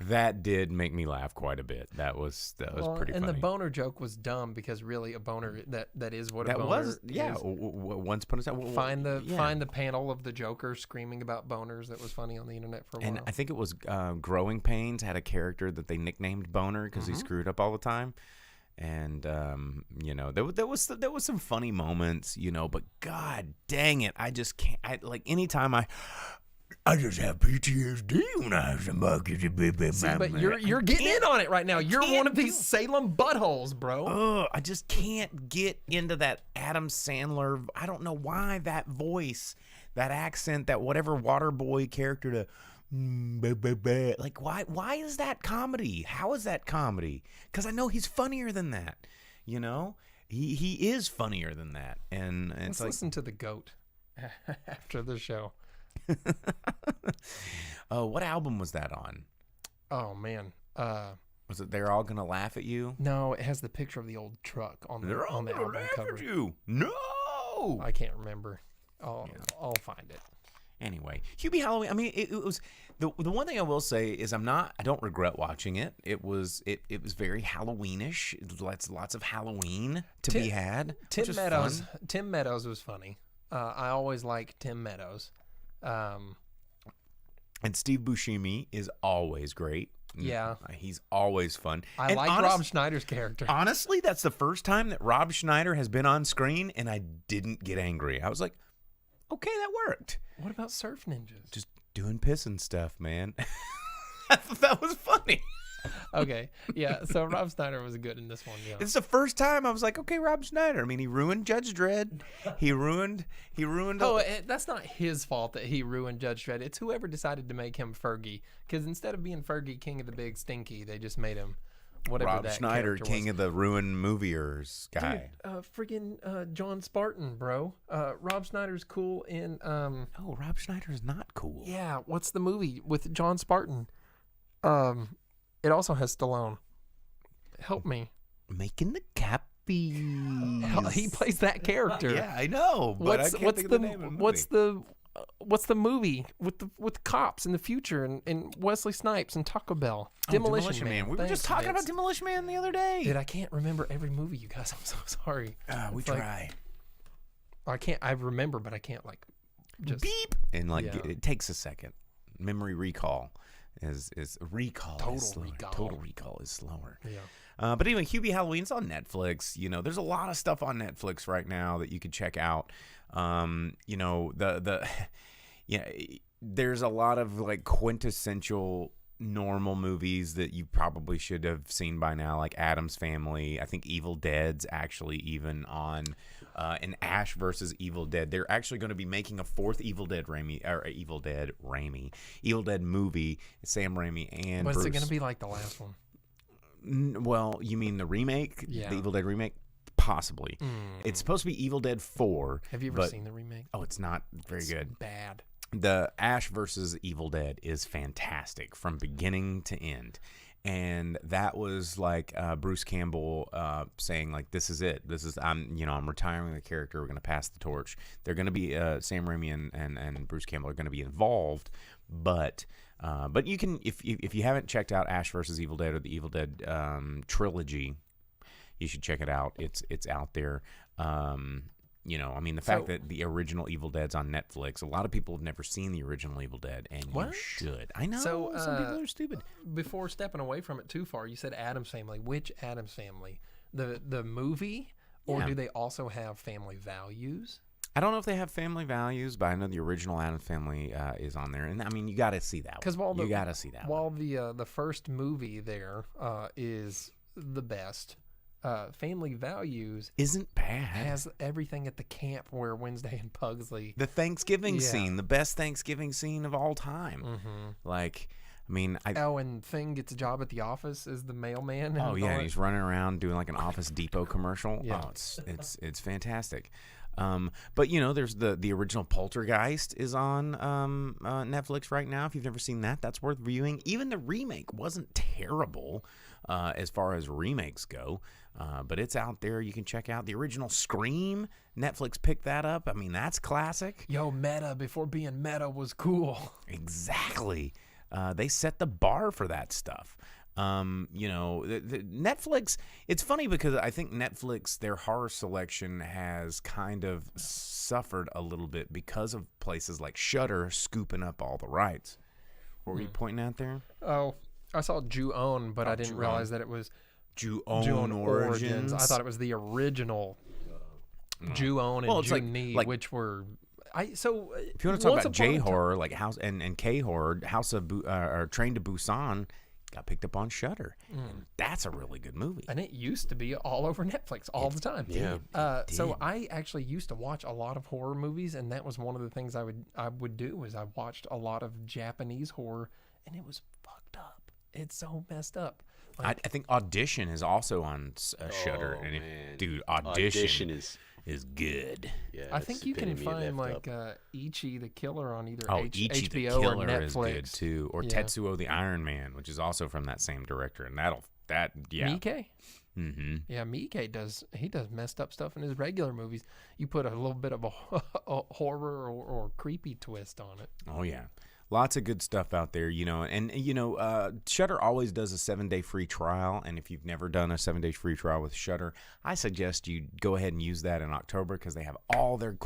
S5: that did make me laugh quite a bit. That was pretty funny.
S6: And the boner joke was dumb, because really a boner that is what a boner is.
S5: Once upon a time.
S6: Find the panel of the Joker screaming about boners that was funny on the internet for a while.
S5: And I think it was Growing Pains had a character that they nicknamed Boner because he screwed up all the time. And there was some funny moments, but God dang it, I just can't. Anytime I just have PTSD when I have some buckets of baby.
S6: See, but you're getting in on it right now. You're one of these Salem buttholes, bro.
S5: I just can't get into that Adam Sandler. I don't know why that voice, that accent, that whatever water boy character to like, why is that comedy? How is that comedy? Because I know he's funnier than that. He is funnier than that. And
S6: let's listen to the goat after the show.
S5: What album was that on?
S6: Oh man,
S5: was it They're All Gonna Laugh at You?
S6: No, it has the picture of the old truck on the album cover.
S5: At you. No,
S6: I can't remember. I'll find it.
S5: Anyway, Hubie Halloween. I mean, it was the one thing I will say is I don't regret watching it. It was very Halloweenish. Lots of Halloween to be had.
S6: Tim Meadows was funny. I always like Tim Meadows.
S5: And Steve Buscemi is always great.
S6: Yeah.
S5: He's always fun.
S6: I like Rob Schneider's character.
S5: Honestly, that's the first time that Rob Schneider has been on screen and I didn't get angry. I was like, okay, that worked.
S6: What about Surf Ninjas?
S5: Just doing pissing stuff, man. I thought that was funny.
S6: Okay, yeah. So Rob Schneider was good in this one. Yeah,
S5: it's the first time I was like, okay, Rob Schneider. I mean, he ruined Judge Dredd. He ruined.
S6: Oh, that's not his fault that he ruined Judge Dredd. It's whoever decided to make him Fergie. Because instead of being Fergie, King of the Big Stinky, they just made him whatever
S5: Rob
S6: that
S5: Schneider,
S6: character
S5: King
S6: was.
S5: of the ruined moviers guy.
S6: Dude, friggin' John Spartan, bro. Rob Schneider's cool in.
S5: Oh, Rob Schneider's not cool.
S6: Yeah, what's the movie with John Spartan? It also has Stallone. Help me.
S5: Making the Cappies.
S6: He plays that character.
S5: Yeah, I know. But I can't think of the name of the movie.
S6: What's the what's the movie with cops in the future and Wesley Snipes and Taco Bell? Demolition Man.
S5: We were just talking about Demolition Man the other day.
S6: Dude, I can't remember every movie, you guys. I'm so sorry.
S5: We try.
S6: I can't. I remember, but I can't just
S5: beep and it takes a second. Memory recall is recall. Total recall is slower.
S6: Yeah.
S5: But anyway, Hubie Halloween's on Netflix. There's a lot of stuff on Netflix right now that you could check out. There's a lot of quintessential normal movies that you probably should have seen by now, like Addams Family. I think Evil Dead's actually even on an Ash versus Evil Dead. They're actually going to be making a fourth Evil Dead movie. Sam Raimi and
S6: Was
S5: Bruce.
S6: it going to be like the last one?
S5: Well, you mean the remake?
S6: Yeah.
S5: The Evil Dead remake? Possibly. It's supposed to be Evil Dead 4.
S6: Have you ever seen the remake?
S5: Oh, it's not very good.
S6: It's bad.
S5: The Ash versus Evil Dead is fantastic from beginning to end. And that was Bruce Campbell saying this is it. I'm retiring the character. We're going to pass the torch. They're going to be Sam Raimi and Bruce Campbell are going to be involved, but you can if you haven't checked out Ash versus Evil Dead or the Evil Dead trilogy, you should check it out. It's out there. The fact that the original Evil Dead's on Netflix, a lot of people have never seen the original Evil Dead, and you should. I know,
S6: so,
S5: some people are stupid.
S6: Before stepping away from it too far, you said Addams Family. Which Addams Family? The movie? Or do they also have family values?
S5: I don't know if they have family values, but I know the original Addams Family is on there. And, you got to see that one. You got to see that
S6: one.
S5: While
S6: the first movie there is the best, Family Values
S5: isn't bad.
S6: Has everything at the camp where Wednesday and Pugsley.
S5: The Thanksgiving scene, the best Thanksgiving scene of all time.
S6: And Thing gets a job at the office as the mailman.
S5: And he's running around doing an Office Depot commercial.
S6: Yeah.
S5: Oh, it's fantastic. But there's the original Poltergeist is on Netflix right now. If you've never seen that, that's worth viewing. Even the remake wasn't terrible as far as remakes go, but it's out there. You can check out the original Scream. Netflix picked that up. That's classic.
S6: Yo, meta before being meta was cool.
S5: Exactly. They set the bar for that stuff. The Netflix, it's funny because I think Netflix, their horror selection has kind of suffered a little bit because of places like Shudder scooping up all the rights. What were you pointing at there?
S6: Oh, I saw Ju-On, but I didn't realize that it was
S5: Ju-On Origins.
S6: I thought it was the original Ju-On and Ju-Ni, which were...
S5: if you want to talk about J-horror, like House and K-horror, or Train to Busan got picked up on Shudder. And that's a really good movie.
S6: And it used to be all over Netflix all the time.
S5: Yeah.
S6: So I actually used to watch a lot of horror movies, and that was one of the things I would do was I watched a lot of Japanese horror, and it was fucked up. It's so messed up.
S5: I think Audition is also on Shudder, dude, Audition is good.
S7: Yeah,
S6: I think you can find Ichi the Killer on either
S5: Ichi the
S6: HBO
S5: Killer
S6: or Netflix.
S5: is good too, or Tetsuo the Iron Man, which is also from that same director, and
S6: Miike?
S5: Mm-hmm.
S6: Yeah, Miike does messed up stuff in his regular movies. You put a little bit of a horror or creepy twist on it.
S5: Oh yeah. Lots of good stuff out there, Shudder always does a 7-day free trial, and if you've never done a 7-day free trial with Shudder, I suggest you go ahead and use that in October because they have all their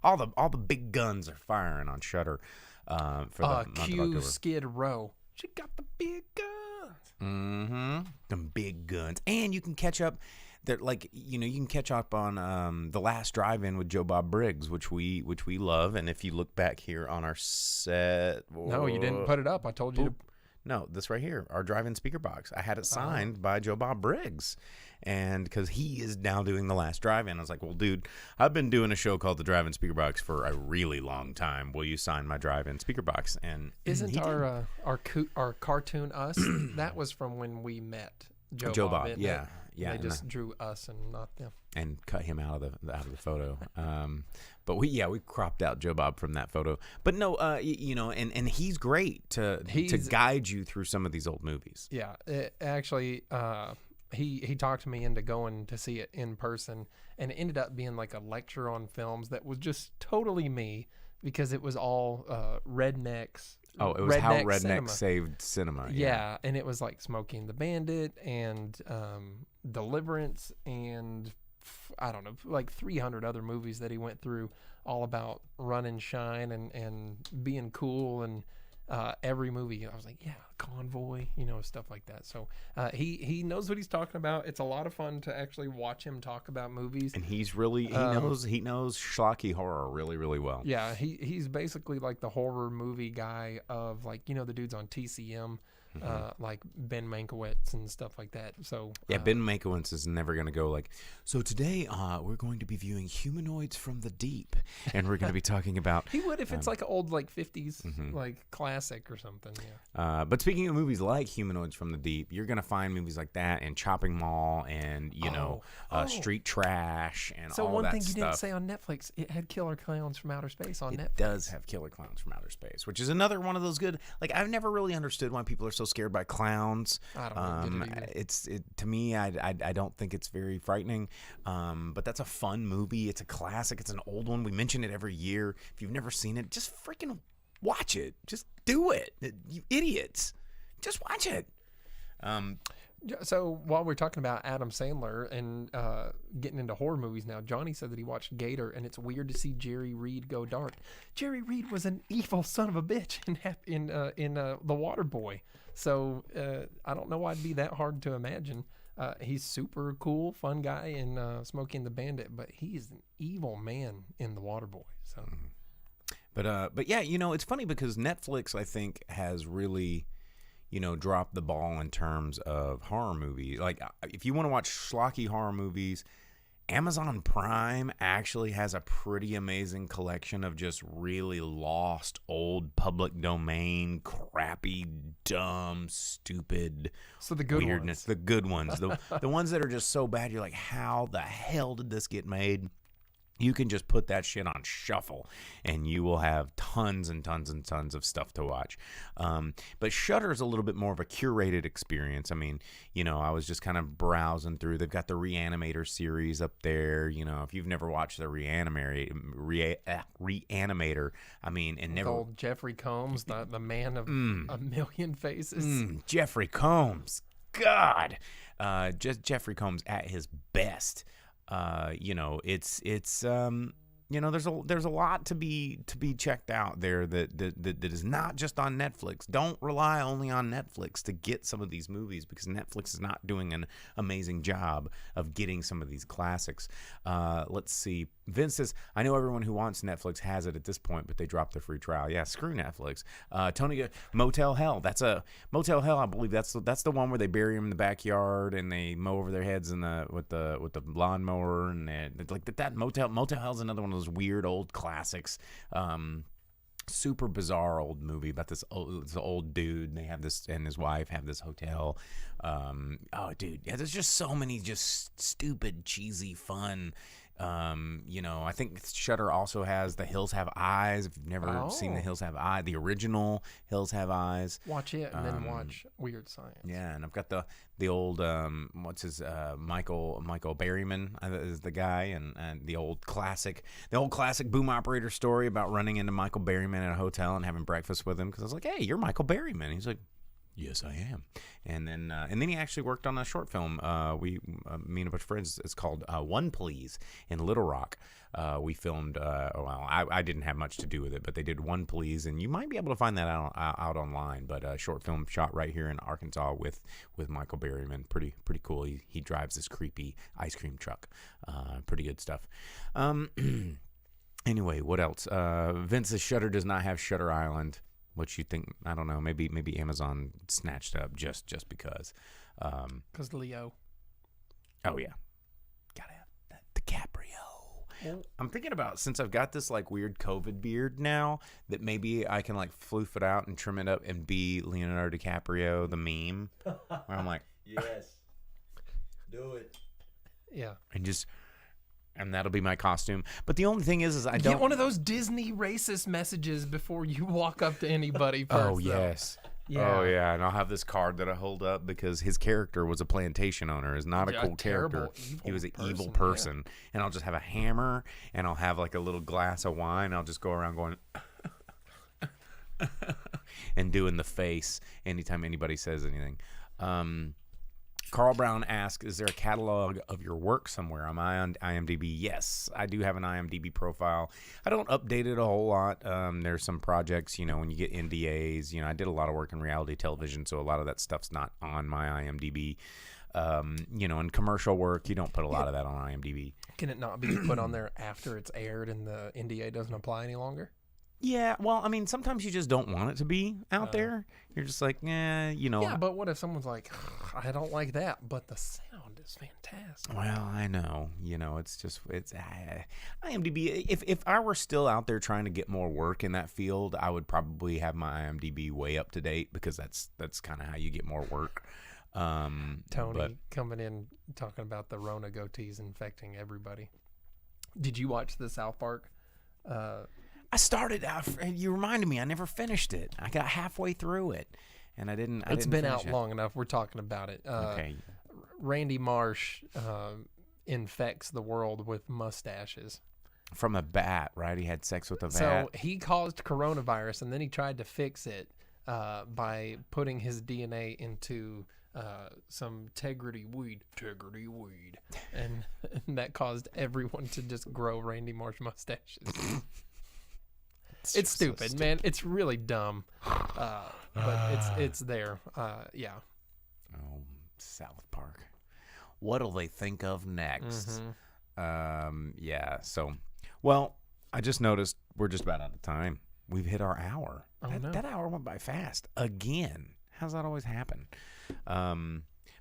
S5: all the big guns are firing on Shudder for the month of October.
S6: Skid Row, she got the big guns.
S5: Mm-hmm. Them big guns, and you can catch up. That you can catch up on The Last Drive-In with Joe Bob Briggs, which we love. And if you look back here on our set,
S6: no, you didn't put it up. I told you to.
S5: No, this right here, our Drive-in Speakerbox. I had it signed by Joe Bob Briggs, and because he is now doing The Last Drive-In, I was like, well, dude, I've been doing a show called the Drive-in Speakerbox for a really long time. Will you sign my Drive-in Speakerbox? And
S6: isn't our cartoon Us? That was from when we met Joe Bob.
S5: Yeah.
S6: They just drew us and not them,
S5: and cut him out of the photo. But we cropped out Joe Bob from that photo. But no, and he's great to guide you through some of these old movies.
S6: Yeah, actually, he talked me into going to see it in person, and it ended up being like a lecture on films that was just totally me. because it was all rednecks.
S5: Oh, it was how rednecks
S6: cinema.
S5: saved cinema.
S6: Yeah, and it was like Smokey and the Bandit and Deliverance and I don't know, like 300 other movies that he went through, all about run and shine and being cool. And every movie, I was like, yeah, Convoy, stuff like that. So he knows what he's talking about. It's a lot of fun to actually watch him talk about movies.
S5: And he's really he knows schlocky horror really, really well.
S6: Yeah, he's basically like the horror movie guy of like the dudes on TCM. Like Ben Mankiewicz and stuff like that. So
S5: yeah, Ben Mankiewicz is never going to go like, so today we're going to be viewing Humanoids from the Deep, and we're going to be talking about.
S6: He would if it's like an old like 50s like classic or something. Yeah.
S5: But speaking of movies like Humanoids from the Deep, you're going to find movies like that in Chopping Mall and Street Trash and
S6: so
S5: all
S6: one
S5: that
S6: thing you
S5: stuff.
S6: didn't say on Netflix, it had Killer Clowns from Outer Space on Netflix.
S5: It does have Killer Clowns from Outer Space, which is another one of those good. Like I've never really understood why people are so scared by clowns.
S6: I don't know.
S5: To me, I don't think it's very frightening. But that's a fun movie. It's a classic. It's an old one. We mention it every year. If you've never seen it, just freaking watch it. Just do it. You idiots. Just watch it.
S6: So while we're talking about Adam Sandler and getting into horror movies now, Johnny said that he watched Gator, and it's weird to see Jerry Reed go dark. Jerry Reed was an evil son of a bitch in The Waterboy. So I don't know why it'd be that hard to imagine. He's super cool, fun guy in Smokey and the Bandit, but he's an evil man in The Waterboy. So,
S5: but yeah, it's funny because Netflix, I think, has really, dropped the ball in terms of horror movies. Like, if you want to watch schlocky horror movies, Amazon Prime actually has a pretty amazing collection of just really lost, old public domain, crappy, dumb, stupid
S6: so the good
S5: weirdness.
S6: Ones.
S5: The good ones. The ones that are just so bad, you're like, how the hell did this get made? You can just put that shit on shuffle, and you will have tons and tons and tons of stuff to watch. But Shudder is a little bit more of a curated experience. I mean, I was just kind of browsing through. They've got the Reanimator series up there. If you've never watched the Reanimator, I mean, and never
S6: old Jeffrey Combs, the man of a million faces.
S5: Jeffrey Combs, God, just Jeffrey Combs at his best. There's a lot to be checked out there that is not just on Netflix. Don't rely only on Netflix to get some of these movies, because Netflix is not doing an amazing job of getting some of these classics. Let's see. Vince says, I know everyone who wants Netflix has it at this point, but they dropped their free trial. Yeah, screw Netflix. Tony, Motel Hell. That's a Motel Hell. I believe that's the one where they bury them in the backyard and they mow over their heads with the lawnmower, and like that. Motel Hell's another one of those weird old classics. Super bizarre old movie about this old dude, and they have this, and his wife have this hotel. Oh, dude, yeah, there's just so many just stupid, cheesy, fun. I think Shudder also has The Hills Have Eyes. If you've never seen The Hills Have Eyes, the original Hills Have Eyes,
S6: watch it and then watch Weird Science.
S5: Yeah, and I've got the old Michael Berryman is the guy, and the old classic boom operator story about running into Michael Berryman at a hotel and having breakfast with him, because I was like, hey, you're Michael Berryman. He's like, yes, I am. And then he actually worked on a short film. Me and a bunch of friends. It's called One Please in Little Rock. We filmed. I didn't have much to do with it, but they did One Please, and you might be able to find that out online. But a short film shot right here in Arkansas with Michael Berryman. Pretty cool. He drives this creepy ice cream truck. Pretty good stuff. Anyway, what else? Vince's Shudder does not have Shutter Island. What you think? I don't know. Maybe Amazon snatched up just because.
S6: Because Leo.
S5: Oh yeah, gotta have that DiCaprio. Well, I'm thinking about, since I've got this like weird COVID beard now, that maybe I can like floof it out and trim it up and be Leonardo DiCaprio, the meme. Where I'm like,
S7: yes, do it.
S6: Yeah,
S5: and that'll be my costume. But the only thing is I don't
S6: get one of those Disney racist messages before you walk up to anybody first.
S5: Oh yes.
S6: Yeah.
S5: Oh, yeah, and I'll have this card that I hold up because his character was a plantation owner. Is not a cool character. He was an evil person. And I'll just have a hammer, and I'll have like a little glass of wine. I'll just go around going and doing the face anytime anybody says anything. Carl Brown asks, is there a catalog of your work somewhere? Am I on IMDb? Yes, I do have an IMDb profile. I don't update it a whole lot. There's some projects, when you get NDAs, I did a lot of work in reality television, so a lot of that stuff's not on my IMDb. In commercial work, you don't put a lot of that on IMDb.
S6: Can it not be put on there after it's aired and the NDA doesn't apply any longer?
S5: Yeah, well, I mean, sometimes you just don't want it to be out there. You're just like,
S6: Yeah, but what if someone's like, I don't like that, but the sound is fantastic.
S5: Well, I know. It's IMDb. If I were still out there trying to get more work in that field, I would probably have my IMDb way up to date because that's kind of how you get more work.
S6: Tony coming in talking about the Rona goatees infecting everybody. Did you watch the South Park?
S5: I started out. You reminded me. I never finished it. I got halfway through it, and I didn't.
S6: It's been out long enough. We're talking about it.
S5: Okay.
S6: Randy Marsh infects the world with mustaches
S5: from a bat. Right? He had sex with a bat.
S6: So he caused coronavirus, and then he tried to fix it by putting his DNA into some Tegrity weed, and that caused everyone to just grow Randy Marsh mustaches. It's stupid, so man. It's really dumb, but it's there. Yeah.
S5: Oh, South Park. What'll they think of next? Yeah. So, well, I just noticed we're just about out of time. We've hit our hour. That hour went by fast again. How's that always happen?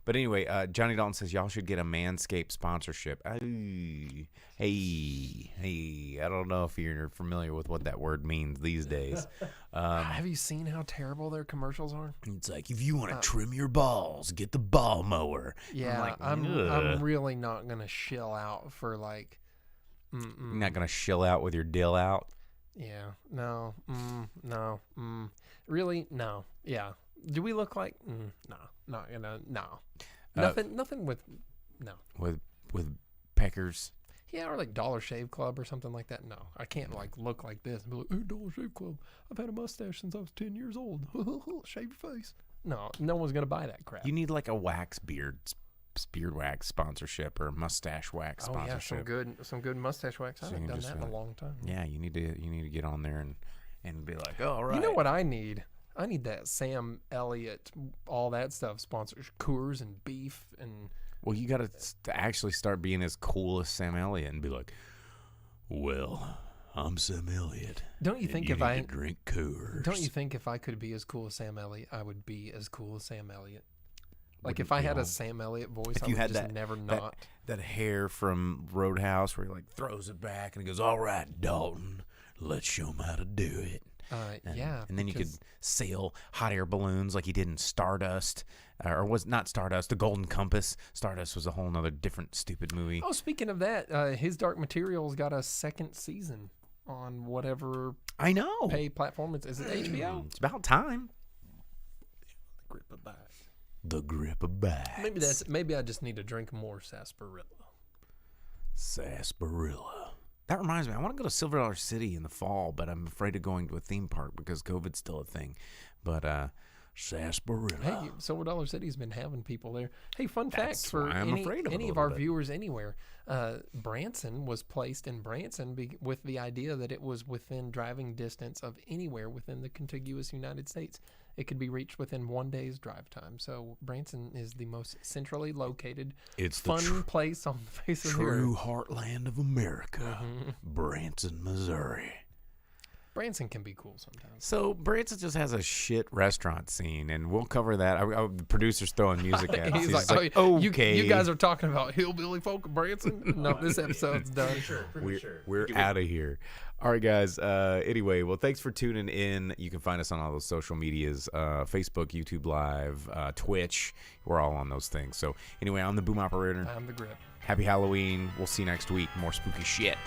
S5: But anyway, Johnny Dalton says y'all should get a Manscaped sponsorship. Hey, I don't know if you're familiar with what that word means these days.
S6: Have you seen how terrible their commercials are?
S5: It's like, if you want to trim your balls, get the ball mower.
S6: Yeah, I'm really not gonna shill out for like.
S5: You're not gonna shill out with your dill out.
S6: Yeah, no, really, no, yeah. Do we look like? No, not gonna. No, nothing with. No.
S5: With peckers.
S6: Yeah, or like Dollar Shave Club or something like that. No, I can't like look like this and be like, "Hey, Dollar Shave Club, I've had a mustache since I was 10 years old. Shave your face." No one's gonna buy that crap.
S5: You need like a wax beard wax sponsorship or mustache wax sponsorship.
S6: Yeah, some good mustache wax. I haven't done that in a long time.
S5: Yeah, you need to get on there and be like, oh, all right.
S6: You know what I need? I need that Sam Elliott, all that stuff sponsors Coors and beef and.
S5: Well, you got to actually start being as cool as Sam Elliott and be like, well, I'm Sam Elliott.
S6: Don't you think
S5: if I drink Coors?
S6: Don't you think if I could be as cool as Sam Elliott, I would be as cool as Sam Elliott? Like if I had a Sam Elliott voice,
S5: if
S6: I
S5: you
S6: would
S5: had
S6: just never not.
S5: That hair from Roadhouse where he like throws it back and he goes, all right, Dalton, let's show him how to do it. And then you could sail hot air balloons like he did in Stardust, or was not Stardust, The Golden Compass. Stardust was a whole nother different stupid movie.
S6: Oh, speaking of that, his Dark Materials got a second season on whatever
S5: I know
S6: pay platform. Is it HBO?
S5: It's about time.
S6: The grip of bats.
S5: The grip of bats.
S6: Maybe I just need to drink more sarsaparilla.
S5: Sarsaparilla. That reminds me, I want to go to Silver Dollar City in the fall, but I'm afraid of going to a theme park because COVID's still a thing. But sarsaparilla.
S6: Hey, Silver Dollar City's been having people there. Hey, fun fact for any of our viewers anywhere, Branson was placed in Branson with the idea that it was within driving distance of anywhere within the contiguous United States. It could be reached within 1 day's drive time. So Branson is the most centrally located, fun place on the face of the earth.
S5: True heartland of America, Branson, Missouri.
S6: Branson can be cool sometimes.
S5: So Branson just has a shit restaurant scene, and we'll cover that. The producer's throwing music at us.
S6: He's like, okay. You guys are talking about hillbilly folk of Branson? No, this episode's done.
S5: We're out of here. All right, guys. Anyway, well, thanks for tuning in. You can find us on all those social medias, Facebook, YouTube Live, Twitch. We're all on those things. So anyway, I'm the Boom Operator.
S6: I'm the Grip.
S5: Happy Halloween. We'll see you next week. More spooky shit.